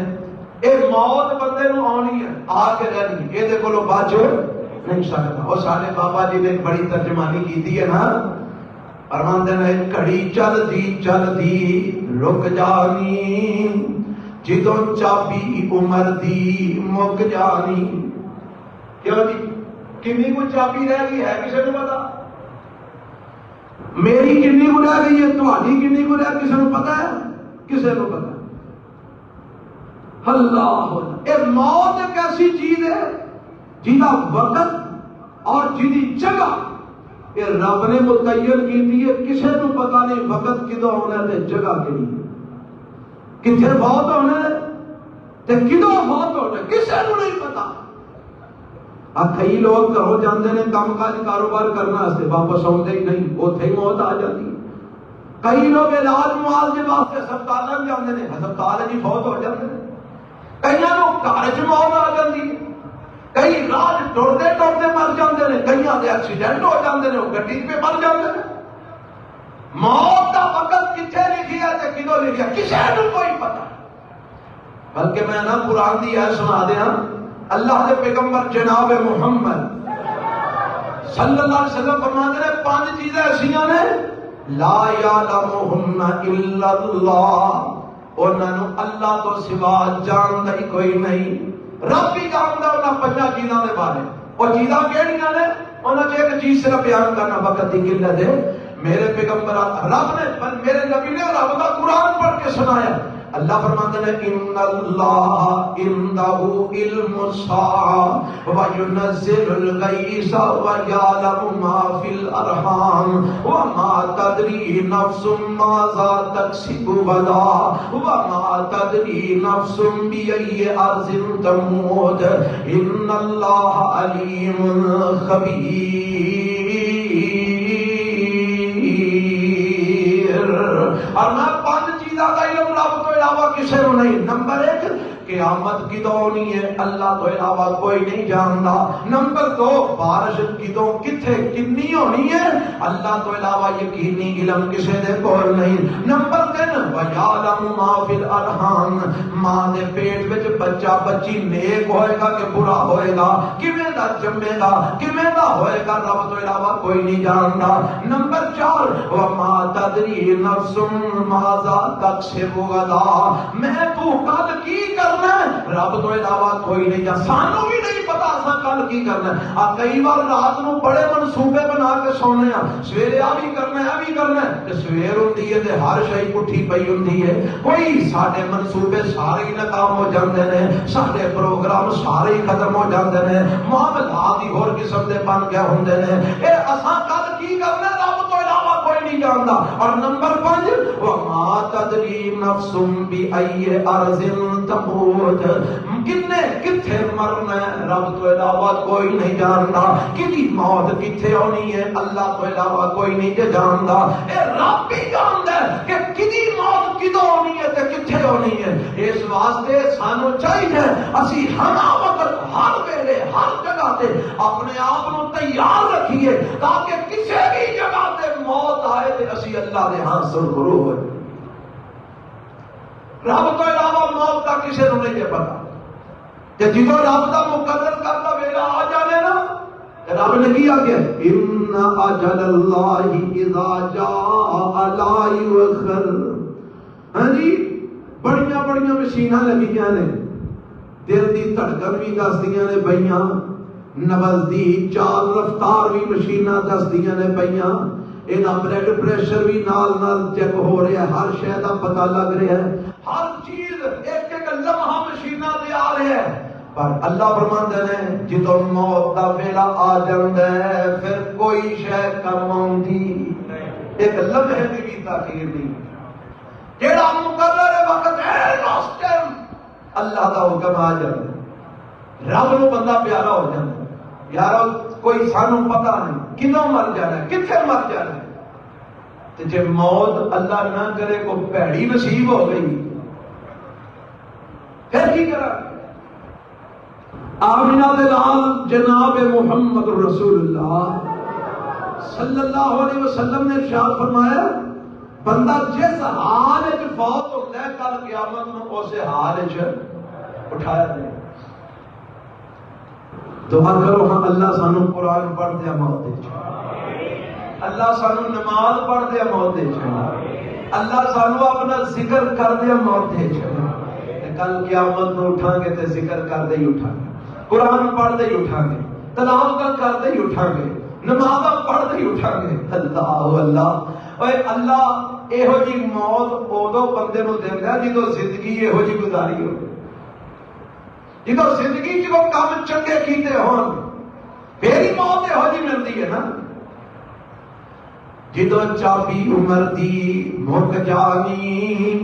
اے موت بندے نو آنی ہے، آ کے رہنی، اے دے کولوں بچ نہیں سکتا. اور سارے بابا جی نے بڑی ترجمانی کیتی ہے نا، فرماندے نے کڑی چلدی چلدی رک جانی جدوں چابی عمر دی مک جانی. کیوں جی کنی کو چابی رہ گئی ہے کسی کو پتا؟ میری کنی کو رہ گئی ہے، تہاڈی کنی کو رہ کسی کو پتا ہے؟ کسی کو پتا؟ اللہ. اے موت ایک ایسی چیز ہے جہاں وقت اور جہی جگہ کہ رب نے متعین کی ہے، کسی کو پتا نہیں وقت کدو ہونا ہے جگہ کہڑی کتنے بہت ہونا ہے کدو بہت ہونا ہے کسی کو نہیں پتا۔ کئی لوگ گھروں جاندے نے کام کاج کاروبار کرنا سے واپس آتے ہی نہیں، اوتھے ہی موت آ جاتی ہے۔ کئی لوگ علاج معالجے واسطے ہسپتال جاندے نے، ہسپتال ہی فوت ہو جاتے ہیں۔ کئی لوگ گھر چ موت آ جاتی ہے، کئی راج ٹرتے ٹرتے مر جاندے نے، کئی دے ایکسیڈنٹ ہو جاندے نے، وہ گڈی پہ مر جاندے نے۔ موت کا وقت کتنے لکھیا تے کدو لکھیا کسی کو کوئی پتہ۔ بلکہ میں نا قرآن دی ہے سنا دیاں، اللہ کے پیغمبر جناب محمد صلی اللہ علیہ وسلم فرماتے ہیں 5 چیزیں ایسیاں نے لا یعلمہن الا اللہ، انہوں اللہ تو سوا جاندا ہی کوئی نہیں، رب ہی جاندا انہاں 5 چیزاں دے بارے۔ اور چیزاں کیڑیاں نے؟ انہاں چ ایک چیز صرف بیان کرنا وقت کی قلت ہے۔ میرے پیغمبر رب نے میرے نبی نے رب کا قرآن پڑھ کے سنایا۔ اللہ فرماتے ہیں ان اللہ عنده علم الساعة وينزل الغيث ويعلم ما في الارحام وما تدري نفس ماذا تكسب غدا وما تدري نفس بأي ارض تموت ان اللہ علیم خبیر۔ اور میں 5 چیزاں کا علم رب تو علاوہ کسی کو نہیں۔ نمبر 1 قیامت کدو ہونی ہے اللہ تو علاوہ کوئی نہیں جانتا۔ نمبر 2 بارش کدو کتھے کنی ہونی ہے اللہ تو علاوہ یقینی علم کسی دے کول نہیں۔ نمبر 3 وَيَعْلَمُ مَا فِي الْأَرْحَامِ، ماں دے پیٹ وچ بچہ بچی نیک ہوئے گا کہ برا ہوئے گا، کیویں دا جمے گا کیویں دا ہوئے گا رب تو علاوہ کوئی نہیں جانتا۔ نمبر 4 وَمَا تَدْرِي نَفْسٌ مَاذَا تَكْسِبُ غَدًا، میں تو کل کی کرنا ہے رب تو علاوہ کوئی نہیں جانتا۔ سانوں بھی نہیں پتا اساں کل کی کرنا ہے۔ کئی بار رات نو بڑے منصوبے بنا کے سونے ہاں، سویرے آ بھی کرنا ہے آ بھی کرنا ہے، تے سویر ہوندی ہے تے ہر شے پٹھی پئی ہوندی ہے، کوئی ساڈے منصوبے سارے ہی ناکام ہو جاندے نے، ساڈے پروگرام سارے ہی ختم ہو جاندے نے، معاملات ہی ہور قسم دے بن گئے ہوندے نے۔ اے اساں کل کی کرنا ہے رب تو علاوہ کوئی نہیں جانتا۔ اور نمبر 5 وما تدری نفس بأی ارض تموت، کنے کتھے مرنا ہے رب تو علاوہ کوئی نہیں جانتا، کدی موت کتھے ہونی ہے اللہ تو علاوہ کوئی نہیں جانتا۔ اے رب ہی جاندا ہے کہ کدی موت کدو ہونی ہے تے کتھے ہونی ہے۔ اس واسطے سانو چاہیے اسی ہر وقت ہر ویلے ہر جگہ تے اپنے آپ کو تیار رکھیے تاکہ کسی بھی جگہ تے موت آئے تے اسی اللہ دے ہاں سرخرو ہوئے۔ رب تو علاوہ موت کا کسی کو نہیں پتا، کہ جدو رب کا مقرر کرتا ویلا آ جانے نا، رب نے کیا کہ ان اجل اللہ اذا جاء لا یؤخر۔ ہاں جی بڑیاں بڑیاں مشیناں لگیاں نے، دل دی دھڑکن بھی دسدیاں نے پئیاں، نبض دی چال رفتار بھی مشیناں دسدیاں نے پئیاں، انہاں بلڈ پریشر بھی نال نال چیک ہو رہا ہے، ہر شے دا پتہ لگ رہا ہے، ہر چیز ایک ایک لمحہ مشیناں دے آ رہے ہیں۔ پر اللہ فرماندے نے جدوں موت دا ویلا آ جاندا ہے پھر کوئی شے کم آوندی ایک لمحے دی بھی تاخیر نہیں، جیڑا مقرر وقت ہے اس ٹائم اللہ دا حکم آ جاندا ہے، رب نو بندہ پیارا ہو جاندا ہے۔ یارو کوئی سانو پتہ نہیں کدوں مر جانا ہے کتنے مر جانا ہے، تے جے موت اللہ نہ کرے کو پیڑی نصیب ہو گئی پھر کی کرا۔ آمینہ دلال جناب محمد رسول اللہ صلی اللہ علیہ وسلم نے ارشاد فرمایا بندہ جس حال وچ فوت ہوتا ہے کل قیامت میں اس حال وچ اٹھایا جائے۔ دعا کرو ہاں اللہ سانو قرآن پڑھ دیا موت دے چھے، اللہ سانو نماز پڑھ دیا موت دے چھے، اللہ سانو اپنا ذکر کر دیا موت دے چھے۔ کل قیامت میں اٹھا گے تے ذکر کر دے ہی اٹھا گے، قرآن پڑھ دے ہی اٹھا گے، تلاوت کر دے ہی اٹھا گے، نماز پڑھ دے ہی اٹھا گے۔ اللہ اللہ اے اللہ ایہو جی موت اودو بندے نو دیندا جدو زندگی ایہو جی گزاری ہو، جدو زندگی چ وہ کام چنگے کیتے ہون پھر ہی موت ایہو جی ملدی ہے نا۔ جدو چابی عمر دی مک جانی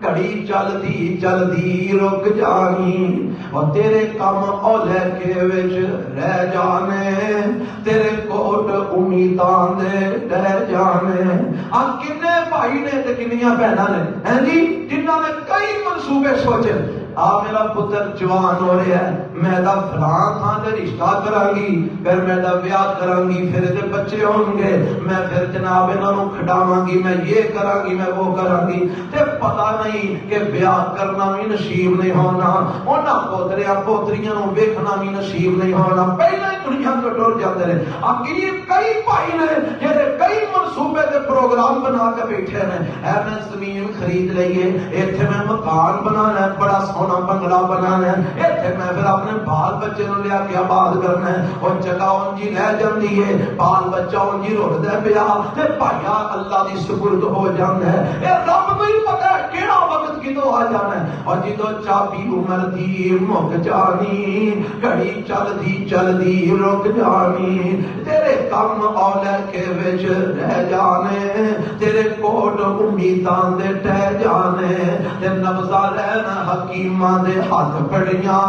کڑی چلدی چلدی رک جانی اور تیرے کم اولے کے وچ رہ جانے تیرے کوٹ امیداں دے رہ جانے کنے بھائی نے تے کنیاں بہناں نے ہیں جی جنہاں نے کئی منصوبے سوچے میرا پتر جوان ہو رہا ہے میں دا فلاں تھاں تے رشتہ کراں گی پھر میں دا بیاہ کراں گی پھر تے بچے ہون گے میں پھر جناب انہاں نوں کھڈاواں گی میں یہ کراں گی میں وہ کراں گی تے پتہ نہیں کہ بیاہ کرنا بھی نصیب نہیں ہونا انہاں پوتریاں پوتریاں نوں ویکھنا بھی نصیب نہیں ہونا پہلے ہی دنیا تو ٹر جاندے نے کئی بھائی نے جڑے کئی منصوبے تے پروگرام بنا کے بیٹھے نے اے میں زمین خرید لئیے ایتھے میں مکان بنانا ہے بڑا سونا بنگلہ بنانا ہے ایتھے میں پھر اپنے بال بچے نوں لیا کے آباد کرنا ہے اور جگہ اون جی رہ جاندی ہے بال بچہ اون جی رڑدا ہے پیا تے بھائیا اللہ دی سپرد ہو جاندا ہے اے رب کو ہی پتہ ہے کیڑا وقت کدوں آ جانا ہے اور جدوں چابی عمر دی مک جانی گھڑی چلدی رک جانی تیرے کم اولے کے وچ رہ جانے تیرے کوٹ امیداں دے ٹہ جانے تے نبضا رہنا حکیماں دے ہاتھ پڑیاں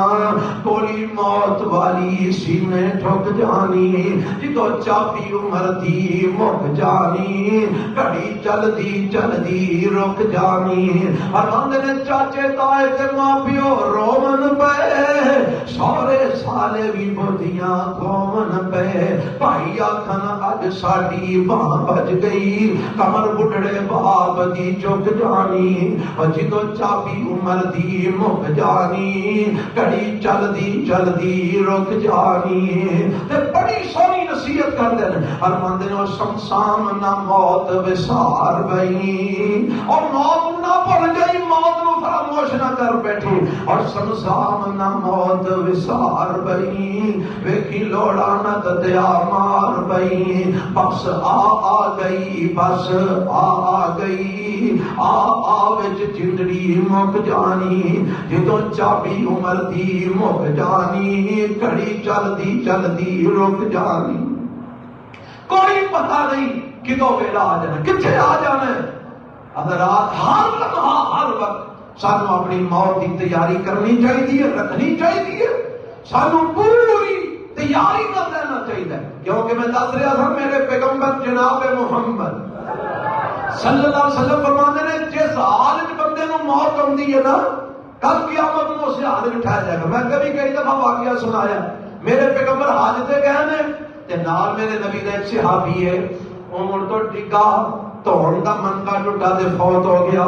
گولی موت والی سینے ٹھک جانی جدو چابی عمر دی مک جانی گھڑی چلدی رک جانی اور بندے نے چاچے تائے تے ماں پیو رومن پے سورے سالے بھی بودیاں کھومن پے بھائی آکھن اج ساڈی باں بج گئی کمر بڈھڑے باپ دی چک جانی اور جدو چابی عمر دی مک جانی گھڑی چلدی رک جانی تے بڑی سونی نصیحت کر دین ہر مندے نو شمشان نہ موت وسار گئی اور موت نہ بھول گئی موت نو فراموش نہ کر بیٹھی اور شمشان نہ موت وسار گئی ویکھی لوڑا نہ دیا مار گئی بخش آ گئی بس آ گئی آ وچ جندڑی مک جانی جدوں چابی عمر دی مک جانی گھڑی چلدی رک جانی کوئی پتہ نہیں کدوں ویلا آ جانا کتنے آ جانا ہے حضرات ہر لمحہ ہر وقت سانو اپنی موت کی تیاری کرنی چاہیے رکھنی چاہیے سانو پوری تیاری کر لینا چاہیے کیونکہ میں دس رہا تھا میرے پیغمبر جناب محمد صلی اللہ علیہ وسلم فرماتے ہیں جس حال بندے نو موت آتی ہے نا کل قیامت میں اسے حال اٹھایا جائے گا میں کبھی کئی دفعہ واقعہ سنایا میرے پیغمبر حاج تے گئے نے تے نال میرے نبی دا ایک صحابی ہے عمر تو ڈگا تون دا منکا ٹوٹا تے فوت ہو گیا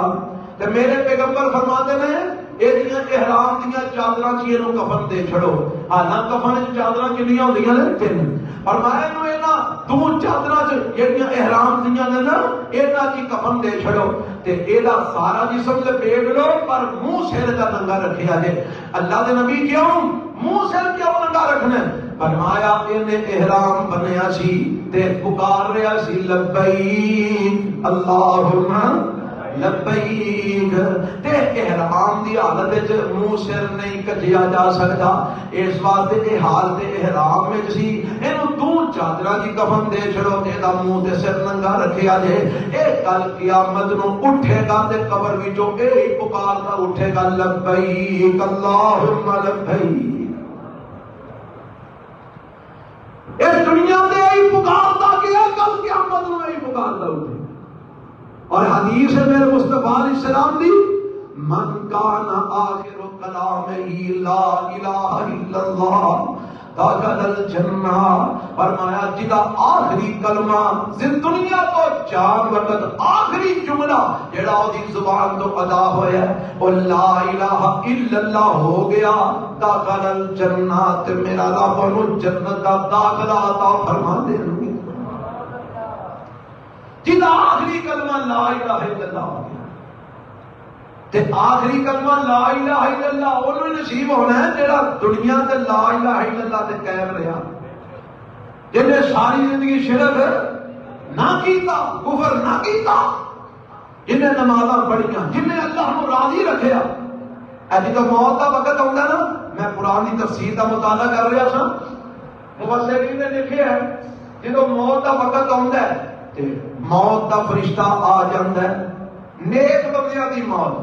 تے میرے پیغمبر فرماتے ہیں ایدیاں احرام دیاں چادراں چ اینو کفن دے چھڑو حالاں کفن وچ چادراں کنیاں ہوندیاں نے تین فرمایا نو اینا دو چادراں چ جڑیاں احرام دیاں نے نا اینا کی کفن دے چھڑو تے ایدا سارا جسم لپیٹ لو پر منہ سر دا ننگا رکھیا جے اللہ دے نبی کیوں منہ سر کیوں ننگا رکھنا فرمایا اینے احرام بنیا سی تے پکار رہا سی لبیک اللہم لبیک تے احرام دی حالت وچ منہ سر نہیں کجیا جا سکتا اس واسطے اے حال تے احرام وچ سی اینو دو چادراں دی کفن دے چھڑو تے دا منہ تے سر ننگا رکھیا جے اے کل قیامت نو اٹھے گا تے قبر وچوں اے پکاردا اٹھے گا لبیک اللہم لبیک اس دنیا دے ای پکاردا گیا کل قیامت نو ای پکاردا اٹھے اور حدیث ہے میرے مصطفیٰ علیہ السلام دی من کان آخر کلامہ لا الہ الا اللہ دخل الجنہ فرمایا جدا آخری کلمہ زندگی دنیا تو جان وقت آخری جملہ جڑا دی زبان تو ادا ہویا وہ لا الہ الا اللہ ہو گیا دخل الجنہ تے میرا رب انہوں جنت کا داخلہ عطا فرما دے جدا آخری کلمہ لا الہ الا اللہ ہو گیا تے آخری کلمہ لا الہ الا اللہ انہوں نصیب ہونا ہے جڑا دنیا تے لا الہ الا اللہ تے قائم رہا جن نے ساری زندگی شرک نہ کیتا کفر نہ کیتا جن نے نمازاں پڑھیاں جن نے اللہ کو راضی رکھیا اے جدوں موت دا وقت آوندا نا میں قرآن دی تفسیر دا مطالعہ کر رہا سا مفسرین نے لکھیا ہے جدوں موت دا وقت آوندا ہے موت دا فرشتہ آ جاتا ہے. نیک بندیاں دی موت،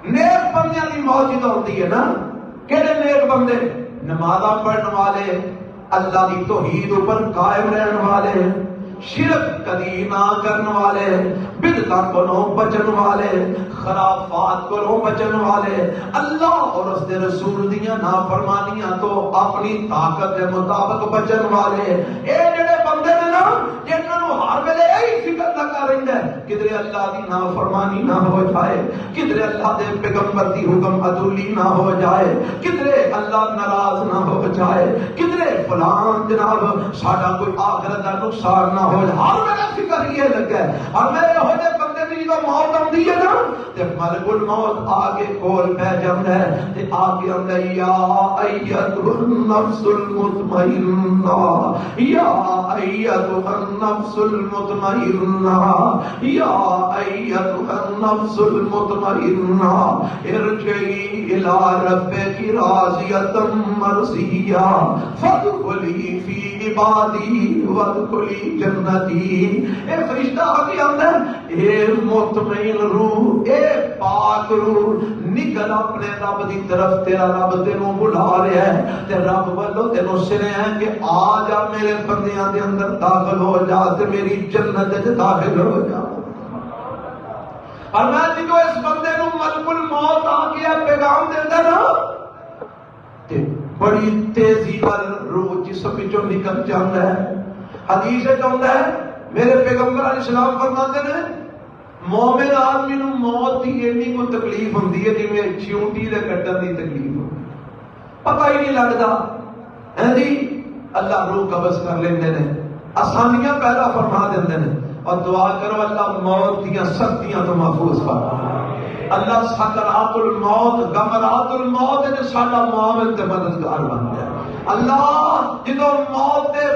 نیک بندیاں دی موت جدوں ہوندی ہے نا، کہڑے نیک بندے؟ نمازاں پڑھن والے، اللہ دی توحید اوپر قائم رہن والے، شرک کدی نہ کرن والے، بدعتاں کولوں بچن والے، خرافات کولوں بچن والے، اللہ اور اس دے رسول دیاں نافرمانیاں تو اپنی طاقت دے مطابق بچن والے. اے جڑے بندے نے نا، جنہاں نوں ہر ویلے یہی فکر لگا رہندا ہے کدھر اللہ دی نافرمانی نہ ہو جائے، کدھر اللہ دے پیغمبر دی حکم عدولی نہ ہو جائے، کدھر اللہ ناراض نہ ہو جائے، کدھر فلان جناب ساڈا کوئی آخرت دا نقصان نہ ہو جائے. ہر ویلے فکر یہ لگا ہے. اور میں یہو جے بندے دی جدوں موت آندی ہے نا تے ملک الموت آگے کول پہ جاندا ہے تے آگے آندا یا ایتھا النفس المطمئنہ، یا ایتھا النفس المطمئنہ، یا ایتھا النفس المطمئنہ ارجعی الی ربک راضیۃ مرضیہ فادخلی فی عبادی وادخلی جنتی. اے فرشتہ آگے آندا ہے، اے مطمئن روح، اے پاک روح، نکل اپنے رب دی طرف، تیرا رب تینوں بلا رہا ہے تے رب والوں تینوں سنیا ہے کہ آ جا میرے بندیاں دے اندر داخل ہو جا تے میری جنت وچ داخل ہو جا. اور میں جدوں اس بندے نوں ملک الموت آ کے پیغام دیندا نا تے بڑی تیزی نال روح جسم وچوں نکل جاندا ہے. حدیث وچ آندا ہے میرے پیغمبر علیہ السلام فرماتے ہیں مومن آدمی نوں موت دی اینی کو تکلیف ہوندی ہے جویں چیونٹی دے کٹن دی تکلیف ہوندی، پتہ ہی نہیں لگدا. ہیں جی اللہ روح قبض کر لیندے نے، آسانیاں پیدا فرما دیندے نے. اور دعا کرو اللہ موت دیاں سختیاں تو محفوظ فرما. اللہ سکرات الموت، غمرات الموت دے ساڈا معاون تے مددگار بن جائے. اللہ جدوں موت دے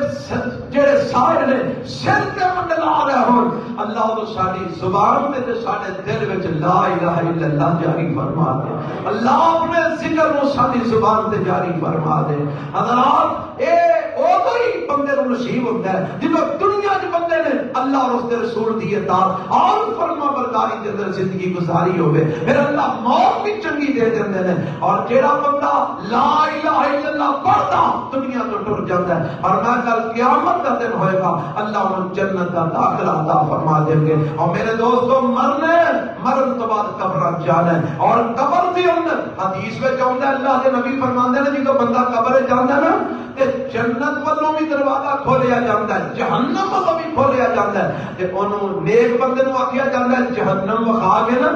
جڑے سائے نے سر تے منڈلا رہے ہون، اللہ تو ساری زبان تے ساڈے دل وچ لا الہ الا اللہ جاری فرما دے. اللہ اپنے ذکر نو ساری زبان تے جاری فرما دے. حضرات اے اودوں ہی بندے نوں نصیب ہوندا ہے جدوں دنیا وچ بندے نے اللہ اور اس دے رسول دی اطاعت اور فرما برداری دے اندر زندگی گزاری ہوے، پھر اللہ موت بھی چنگی دے دیندے نے. اور جیڑا بندہ لا الہ الا اللہ پڑھدا دنیا تو ٹر جاتا ہے اور میں کل قیامت کا دن ہوئے گا اللہ انہوں جنت کا داخلہ عطا فرما دیں گے. اور میرے دوستو مرن تو بعد قبر جانا ہے. اور قبر دی اندر حدیث میں چاہتا ہے اللہ کے نبی فرماندے نے جدوں بندہ قبر جاندا ہے نا تے جنت والوں بھی دروازہ کھولیا جاتا ہے، جہنم والوں بھی کھولیا جاتا ہے تے انہوں نیک بندے نوں آکھیا جاتا ہے جہنم وکھا کے نا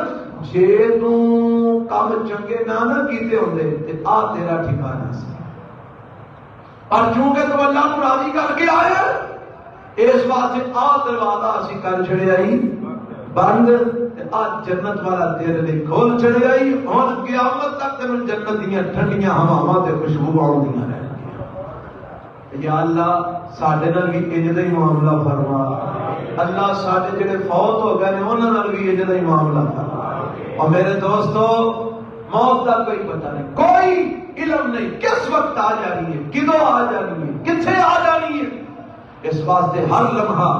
جے تو کم چنگے نہ کیتے ہوندے تے آ تیرا ٹھکانہ سی. اور چونکہ تو اللہ کو راضی کر کے آئے اس واسطے آ دروازہ اسی کر چھڑیا ہی بند، آج جنت والا تیرے لیے کھول چھڑیا ہی. اور قیامت تک تینوں جنت دیاں ٹھنڈیاں ہواواں تے خوشبو آؤندیاں رہن. یا اللہ ساڈے نال بھی انج دا ہی معاملہ فرما. اللہ ساڈے جڑے فوت ہو گئے نے انہاں نال بھی انج دا ہی معاملہ فرما. اور میرے دوستو موت کا کوئی پتہ نہیں، کوئی علم نہیں کس وقت آ جانی ہے، کدوں آ جانی ہے، کتنے آ جانی ہے. اس واسطے ہر لمحہ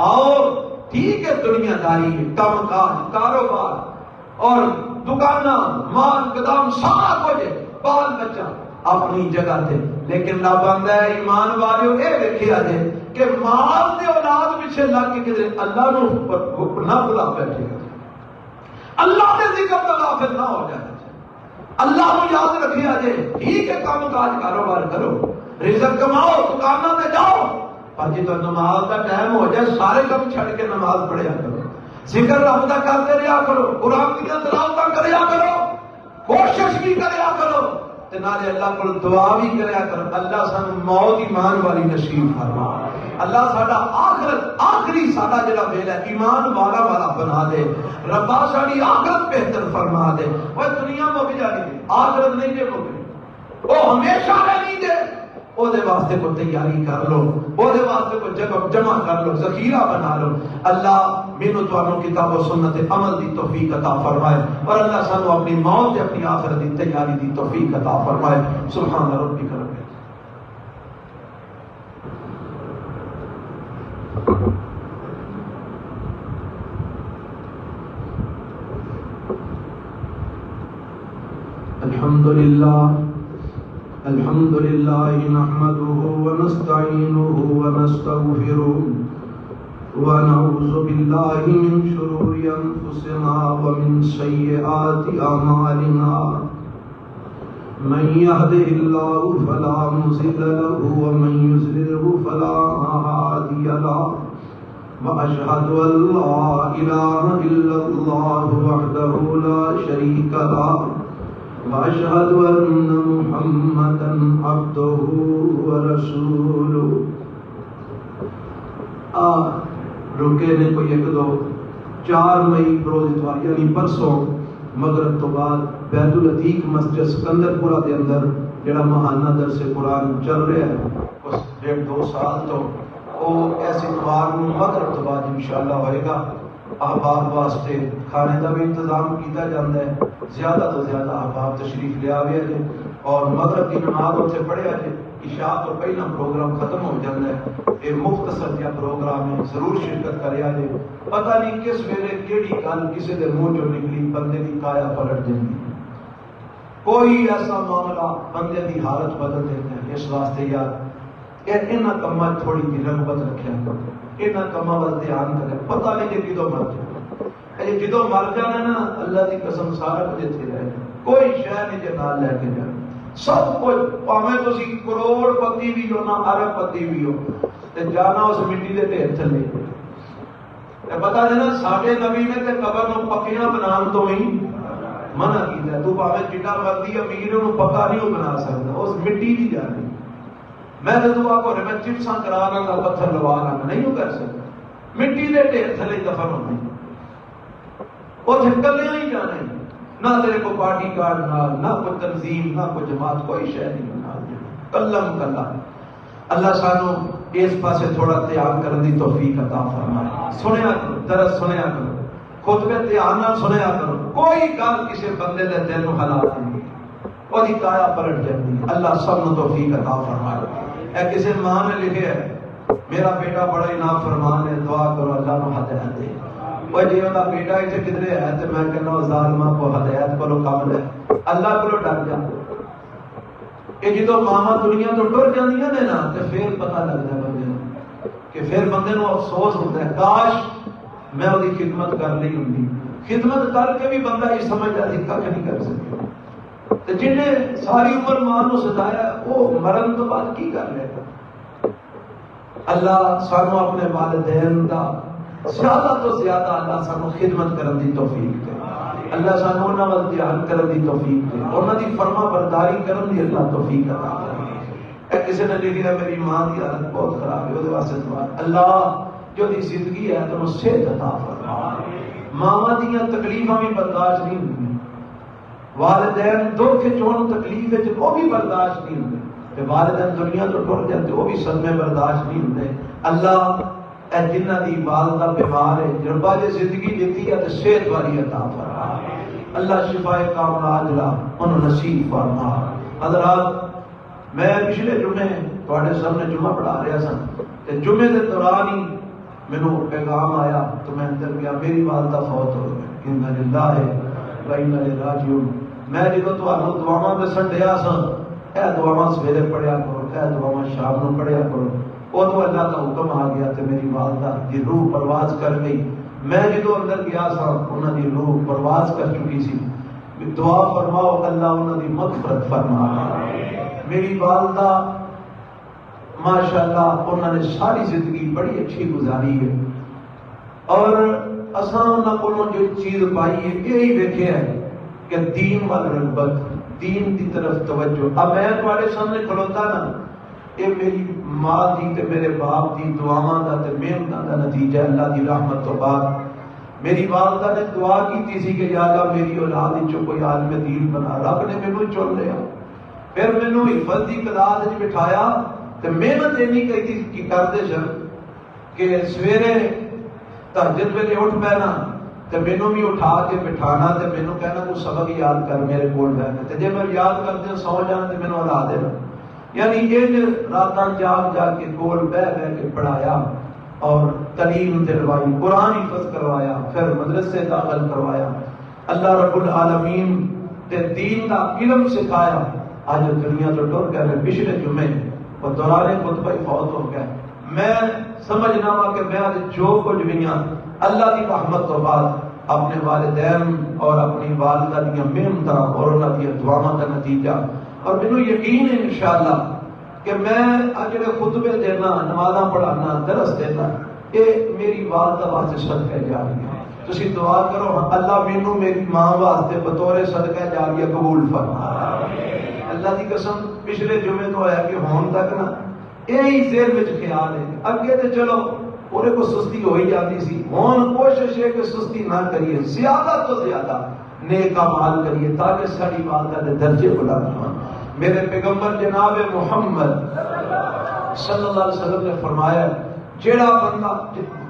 اور ٹھیک ہے دنیا داری ہے، کام کاج، کاروبار اور دکاناں، مال قدام سارا کچھ بال بچہ اپنی جگہ تے، لیکن رب آندا ہے ایمان والیو اے ویکھیا جے کہ مال تے اولاد پیچھے لگ کے کدے اللہ نو نہ بلا بیٹھے گا، اللہ کے ذکر تو غافل نہ ہو جائے. اللہ کو یاد رکھیا جے ٹھیک ہے کام کاج کاروبار کرو، رزق کماؤ، دکانوں تے جاؤ، پر جدوں نماز کا ٹائم ہو جائے سارے کام چھڑ کے نماز پڑھیا کرو، ذکر رب دا کرتے رہیا کرو، قرآن کی تلاوت کریا کرو، کوشش بھی کریا کرو تے نالے اللہ کو دعا بھی کریا کرو. اللہ سانو موت ایمان والی نصیب فرما. اللہ ساڈا آخرت آخری ساڈا جڑا ویلا ایمان والا بنا دے. ربا ساڈی آخرت بہتر فرما دے. وہ دنیا مک جانی آخرت نہیں جے مک، وہ ہمیشہ رہنی جے. او دے واسطے کو تیاری کر لو، او دے واسطے کو جمع کر لو، ذخیرہ بنا لو. اللہ مینوں تانوں کتاب و سنت عمل دی توفیق عطا فرمائے اور اللہ سانو اپنی موت تے اپنی آخرت دی تیاری دی توفیق عطا فرمائے. سبحان ربک رب الحمد لله نحمده ونستعينه ونستغفره ونعوذ بالله من شرور أنفسنا ومن سيئات أعمالنا من يهده الله فلا مضل له ومن يضلل فلا هادي له وأشهد أن لا إله إلا الله وحده لا شريك له وأشهد أن محمدا عبده ورسوله. رکے نے کوئی 4 مئی بروز اتوار یعنی پرسوں مغرب تو بعد بیت العتیق مسجد سکندرپورہ کے اندر جڑا ماہانہ درس قرآن چل رہا ہے اس 1.5-2 سال تو وہ ایسے اتوار مغرب تو بعد انشاءاللہ ہوئے گا. احباب واسطے کھانے کا بھی انتظام کیتا جاتا ہے. زیادہ تو زیادہ احباب تشریف لے آوے جے اور مغرب کی نماز اتنے پڑھیا جے. عشاء تو پہلا پروگرام ختم ہو جاتا ہے. یہ مختصر جہا پروگرام ہے, ضرور شرکت کریا جے. پتہ نہیں کس ویلے کیڑی گل کسی دے منہ چوں نکلی بندے دی کایا پلٹ دیندی. کوئی ایسا معاملہ بندے دی حالت بدل دیتا ہے. اس واسطے یار انہاں کماں تھوڑی جی رغبت رکھیا کرو, انہاں کماں ول دھیان کرے. پتہ نہیں کہ کدوں مر جائے. جدوں مر جانا نا اللہ دی قسم سارا کچھ اتنے رہے, کوئی شے نہیں جے نال لے کے جانا. سب کچھ پاویں تسی کروڑ پتی بھی ہو نہ ارب پتی بھی ہو تے جانا اس مٹی دے ڈھیر تھلے. تے پتہ دینا ساڈے نبی نے تے قبر نوں پکیاں بنان تو ہی منع کیتا. تو پاویں جڈا مرضی امیر نوں پکا نہیں بنا سکدا, اس مٹی دی جانی. میں تے دعا کرے میں چپساں کرا رہا گا, پتھر لوا رہا گا, نہیں کر سکتا. مٹی دے ڈھیر تھلے دفن ہوندی. اتنے کلیاں ہی جانا ہے, نہ تیرے کو پارٹی کارڈ نہ کوئی تنظیم نہ کوئی جماعت, کوئی شے نہیں بنا. کلم کلا. اللہ سانو اس پاسے تھوڑا دھیان کرنے دی توفیق عطا فرمائے. سنیا کرو, درس سنیا کرو, خطبے دھیان نال سنیا کرو. کوئی گل کسی بندے دے دل نوں ہلا نہیں, وہی کایا پلٹ جاندی. اللہ سب نوں توفیق عطا فرمائے. اے کسی ماں نے لکھے ہے میرا بیٹا بڑا ہی نافرمان ہے, دعا کرو اللہ نوں ہدایت دے. وہ جی وہ بیٹا اتنے کدھر ہے تو میں کہنا ظالمہ کو ہدایت کرو کام ہے, اللہ کو ڈر جا. یہ جدو ماما دنیا تو ٹر جاندیاں نے نا تو پھر پتہ لگتا ہے بندے کو کہ پھر بندے کو افسوس ہوتا ہے کاش میں وہی خدمت کر لی ہوندی. خدمت کر کے بھی بندہ یہ سمجھتا ہے کچھ نہیں کر سکتا. تو جن نے ساری عمر ماں کو ستایا وہ مرن تو بعد کی کر لے گا. اللہ سانو اپنے والدین دا زیادہ تو زیادہ اللہ سانو خدمت کرن دی توفیق دے. اللہ سانو انہاں ول دھیان کرن دی توفیق دے, انہاں دی فرما برداری کرن دی اللہ توفیق عطا کرے. اے کسی نے لکھیا میری ماں دی حالت بہت خراب ہے, اودے واسطے دعا اللہ جو دی زندگی ہے تو صحت عطا فرما. ماواں دیاں تکلیفاں بھی برداشت نہیں ہوندی, والدین دکھ چون تکلیف وچ وہ بھی برداشت نہیں ہوندے, تے والدین دنیا تو ٹر جاندے وہ بھی صدمے برداشت نہیں ہوندے. اللہ اے جنہ دی والدہ بیمار ہے جربا جے زندگی دیتی ہے تو صحت والی عطا فرما. اللہ شفاء کاملہ عاجلہ انہوں نصیب فرما. حضرات میں پچھلے جمعے تواڈے سامنے جمعہ پڑھا رہا سا تے جمعے دے دوران ہی مینوں پیغام آیا تو میں اندر گیا میری والدہ فوت ہو گئی. انا للہ و انا الیہ راجعون. میں جدوں تانوں دعاواں تے سنڈیا سا اے دعاواں سویرے پڑھیا کرو, اے دعاواں شام نوں پڑھیا کرو. ادو اللہ کا حکم آ گیا تو میری والدہ کی روح پرواز کر گئی. میں جدو اندر گیا سا انہوں کی روح پرواز کر چکی سی. دعا فرماؤ اللہ انہوں کی مغفرت فرما. میری والدہ ماشاءاللہ انہوں نے ساری زندگی بڑی اچھی گزاری ہے اور اساں انہوں کو جو چیز پائی ہے یہی دیکھے ہے کہ دین وال رغبت, دین کی طرف توجہ. اب میں تمہارے سامنے کھلوتا نا یہ میری ماں دی تے میرے باپ دی دعاواں دا تے محنتاں دا نتیجہ. اللہ دی رحمت تو بعد میری والدہ نے دعا کی تھی کہ یا اللہ میری اولاد وچوں کوئی عالم دین بنا. رب نے مینوں چن لیا, پھر مینوں حفظ دی قداد وچ بٹھایا تے محنت اینی کی کردے سن کہ سویرے تہجد ویلے اٹھ پینا تے مینوں بھی اٹھا کے بٹھانا تے مینوں کہنا تو سبق یاد کر میرے کول بیٹھ تے جے میں یاد کردے سو جان تے مینوں ہلا دینا. یعنی یہ راتاں جاگ جاگ کے کول بہ کے پڑھایا اور تعلیم دلوائی, قرآن حفظ کروایا, پھر مدرسے داخل کروایا. اللہ رب العالمین تے دین دا علم سکھایا، اج دنیا تو ٹر گئے۔ پچھلے جمعے وہ دوران خطبہ ہی فوت ہو گیا۔ میں سمجھنا وا کہ میں آج جو کچھ بھی ہاں اللہ کی رحمت تو بعد اپنے والدین اور اپنی والدہ دیا محنت اور انہوں کی دعاواں کا نتیجہ، اور مجھے یقین ہے انشاءاللہ کہ میں جڑے خطبے دینا، نمازاں پڑھانا، درس دینا، یہ میری والدہ واسطے صدقہ جاریہ ہے۔ تسی دعا کرو اللہ مینوں میری ماں واسطے بطور صدقہ جاریہ قبول فرما۔ اللہ کی قسم پچھلے جمعے تو آیا کہ ہون تک نا یہی ذہن وچ خیال ہے، اگے تے چلو پورے کو سستی ہو ہی جاتی سی، ہون کوشش ہے کہ سستی نہ کریے، زیادہ تو زیادہ نیک اعمال کریے تاکہ ساری والدہ دے درجے بلند ہوں۔ میرے پیغمبر جناب محمد صلی اللہ علیہ وسلم نے فرمایا جیڑا بندہ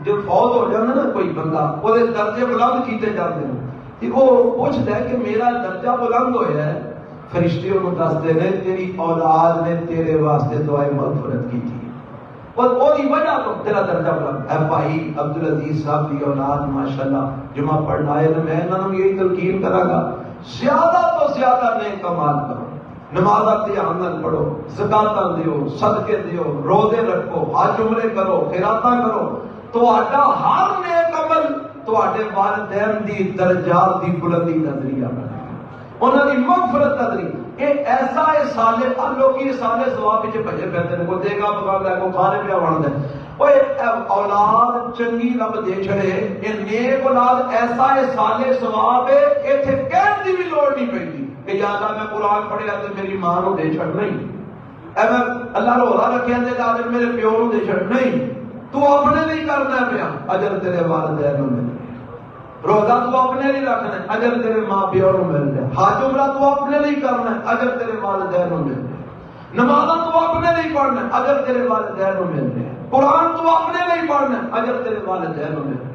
جو فوت ہو جاتا نا کوئی بندہ وہ درجے بلند کیتے جاتے ہیں، تو وہ پوچھتا ہے کہ میرا درجہ بلند ہویا ہے، فرشتے انہوں دستے نے تیری اولاد نے تیرے واسطے دعائے مغفرت کی تھی، اور وہی وجہ تو تیرا درجہ بلند ہے۔ بھائی عبدالعزیز صاحب کی اولاد ماشاءاللہ جمعہ پڑھنا ہے، میں انہوں یہی تلقین کرا گا زیادہ تو زیادہ نیک اعمال کرو، نمازاں دھیان پڑھو، زکاتاں دیو، صدقے دیو، روزے رکھو، حج عمرے کرو، خیراتاں کرو، تہاڈا ہر نیک عمل تہاڈے والدین دی درجات دی بلندی کا ذریعہ بنے، انہاں دی مغفرت کا ذریعہ۔ یہ ایسا ہے سالے لوکی سالے ثواب وچ بھجے پھردے نے، کوئی دے گا پکا لے کو کھانے پیا بندا ہے۔ اوے اولاد چنگی رب دے چھڑے، یہ نیک اولاد ایسا ہے سالے ثواب ہے، ایتھے کہن دی بھی لوڑ نہیں پیندی کہ یا اللہ میں قرآن پڑھیا تے میری ماں نو دے چھڑ، نہیں اے میں اللہ روزہ رکھیا تے اجر میرے پیو نو دے چھڑ، نہیں تو اپنے لیے کرنا ہے پیا، اجر تیرے والدین نو ملے، روزہ تو اپنے لیے رکھنا ہے، اجر تیرے ماں پیو نو مل جائے، حج عمرہ تو اپنے لیے کرنا ہے، اجر تیرے والدین نو مل جائے، نمازاں تو اپنے لیے پڑھنا ہے، اجر تیرے والدین نو مل جائے، قرآن تو اپنے لیے پڑھنا ہے، اجر تیرے والدین نو مل جائے۔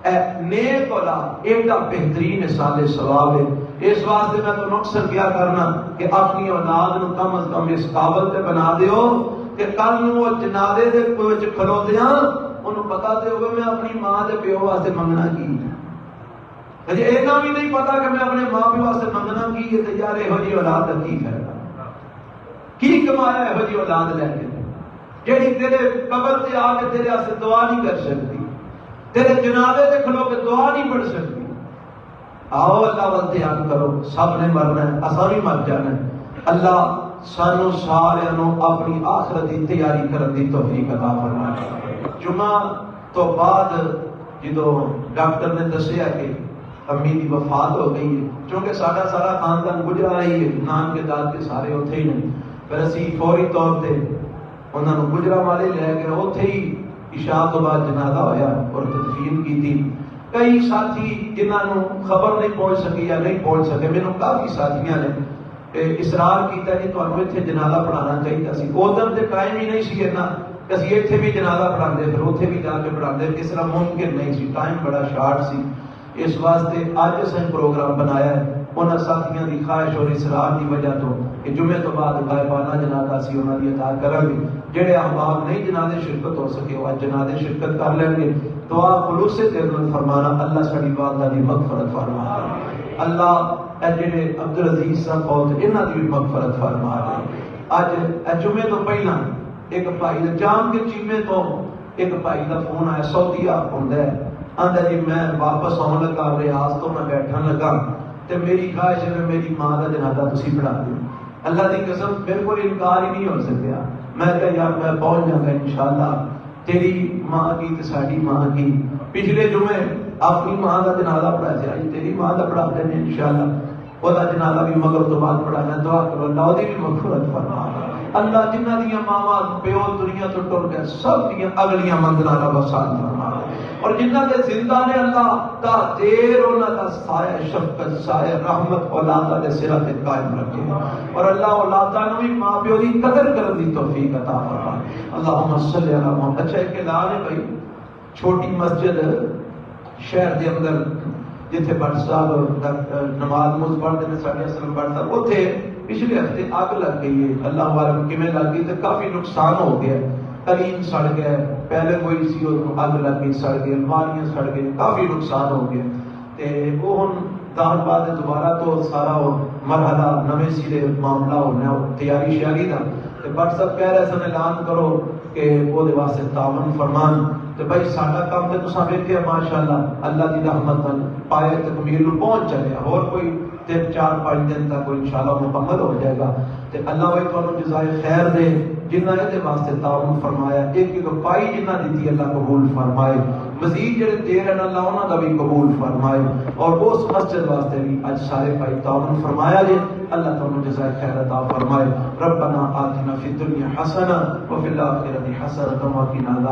اے نیک اولاد ایک بہترین سال ثواب ہے۔ اس واسطے میں تو اکثر کیا کرنا کہ اپنی اولاد نو کم از کم اس قابل تے بنا دیو کہ کل نو وہ جنازے دے وچ کھلوتیاں انہوں پتا تے ہوئے میں اپنی ماں دے پیو واسطے منگنا کی، اجے اینا بھی نہیں پتا کہ میں اپنے ماں پیو واسطے منگنا کی ہے، تے یار یہو جی اولاد دا کی فائدہ، کی کمایا یہو جی اولاد لے کے جیڑی تیرے قبر تے آ کے تیرے واسطے دعا نہیں کر سکتی، تیرے جنازے تے کھلو کے دعا نہیں پڑھ سکتی۔ آؤ اللہ وال دھیان کرو، سب نے مرنا ہے، اساں بھی مر جانا ہے۔ اللہ سانو سارے نو اپنی آخرت کی تیاری کرن دی توفیق عطا فرمائے۔ جمعہ تو بعد جدو ڈاکٹر نے دسیا کہ امی کی وفات ہو گئی ہے، چونکہ سارا خاندان گزرا رہی ہے، نان کے داد کے سارے اتنے ہی نہیں، پھر اسی فوری طور پہ انہوں نے گجرا والے لے گئے، اتنے ہی عشاء تو بعد جنازہ ہویا اور تدفین کی تھی۔ کئی ساتھی جنہوں خبر نہیں پہنچ سکی یا نہیں پہنچ سکے، میرے کافی ساتھیاں نے اصرار کیتا کہ تمہیں اتنے جنازہ پڑھانا چاہیے سی، ادھر تے ٹائم ہی نہیں سی اتنا کہ اسی اتنے بھی جنازہ پڑھاتے، پھر اتنے بھی جا کے پڑھاتے، اس طرح ممکن نہیں سی، ٹائم بڑا شارٹ سی۔ اس واسطے اج اسیں پروگرام بنایا ہے انہاں ساتھیاں دی خواہش اور اصرار کی وجہ تو کہ جمعے تو بعد غائبانہ جنازہ سی انہاں دی ادا کریں گے۔ جڑے احباب نہیں جنازے شرکت ہو سکے وہ جنازے شرکت کر لیں گے۔ دعا خلوص سے دل میں فرمانا اللہ ساری والدہ دی مغفرت فرما، اللہ اے جڑے عبدالعزیز صاحب فوت انہاں دی مغفرت فرما۔ اج جمعے تو پہلا ایک بھائی جام کے چیمے تو ایک بھائی دا فون آیا، سعودیہ ہوندا ہے، آندا جی میں واپس آن لگا ریاض تو میں بیٹھن لگا تے میری خواہش ہے میری ماں کا جنازہ تسی پڑھا دیو۔ اللہ دی قسم میرے کو انکار ہی نہیں ہو سکیا، میں کہا یار میں پہنچ جاؤں گا انشاءاللہ، تیری ماں کی تے ساڈی ماں کی پچھلے جمعے اپنی ماں کا جنازہ پڑھا سی، آج تیری ماں کا پڑھا دیں انشاءاللہ، وہ جنازہ بھی مغرب تو بعد پڑھانا، دعا کرو اللہ وہ بھی مغفرت فرما۔ اللہ جنہ دیا ماواں پیو دنیا تو ٹر گئے سب دیا اگلیاں منزلاں دا وسعت فرما، اور جنہ دے زندہ نے اللہ تا دیر انہاں دا سایہ شفقت سایہ رحمت اولاداں دے سرا تے قائم رکھے، اور اللہ اولاداں نوں بھی ماں پیو دی قدر کرن دی توفیق عطا فرما۔ اللہم صلی علی محمد۔ اچھا ایک اعلان ہے بھائی، چھوٹی مسجد شہر دے اندر جتھے بٹ صاحب نماز موز پڑھتے ہیں ساڈے اسلام بٹ صاحب، اوتھے پچھلے ہفتے اگ لگ گئی ہے، اللہ والم کیویں لگ گئی تے کافی نقصان ہو گیا، قلیم سڑ گیا، پہلے کوئی سی اگ لگ گئی سڑ گئی، الماریاں سڑ گئی، کافی نقصان ہو گیا تے وہ ہن تاہر بعد دوبارہ تو سارا وہ مرحلہ نویں سرے معاملہ ہونا تیاری شیاری دا تے بٹ صاحب کہہ رہے سن اعلان کرو کہ وہ دے واسطے تعاون فرمان تے بھائی ساڈا کام تے تساں ویکھیا ماشاءاللہ اللہ دی رحمت نال پائے تکمیل نوں پہنچ چلے اور کوئی 3-4-5 دن تک انشاءاللہ مکمل ہو جائے گا تے اللہ بھائی تانوں جزائے خیر دے جنہ دے واسطے تعاون فرمایا ایک ایک پائی جنہ دیتی اللہ قبول فرمائے مزید جڑے دے رہے اللہ انہاں دا بھی قبول فرمائے اور اس مسجد واسطے بھی اج سارے بھائی تعاون فرمایا جے اللہ تعالی جزائے خیر عطا فرمائے ربنا آتنا فی الدنیا حسنہ وفی الآخرۃ حسنۃ وقنا عذاب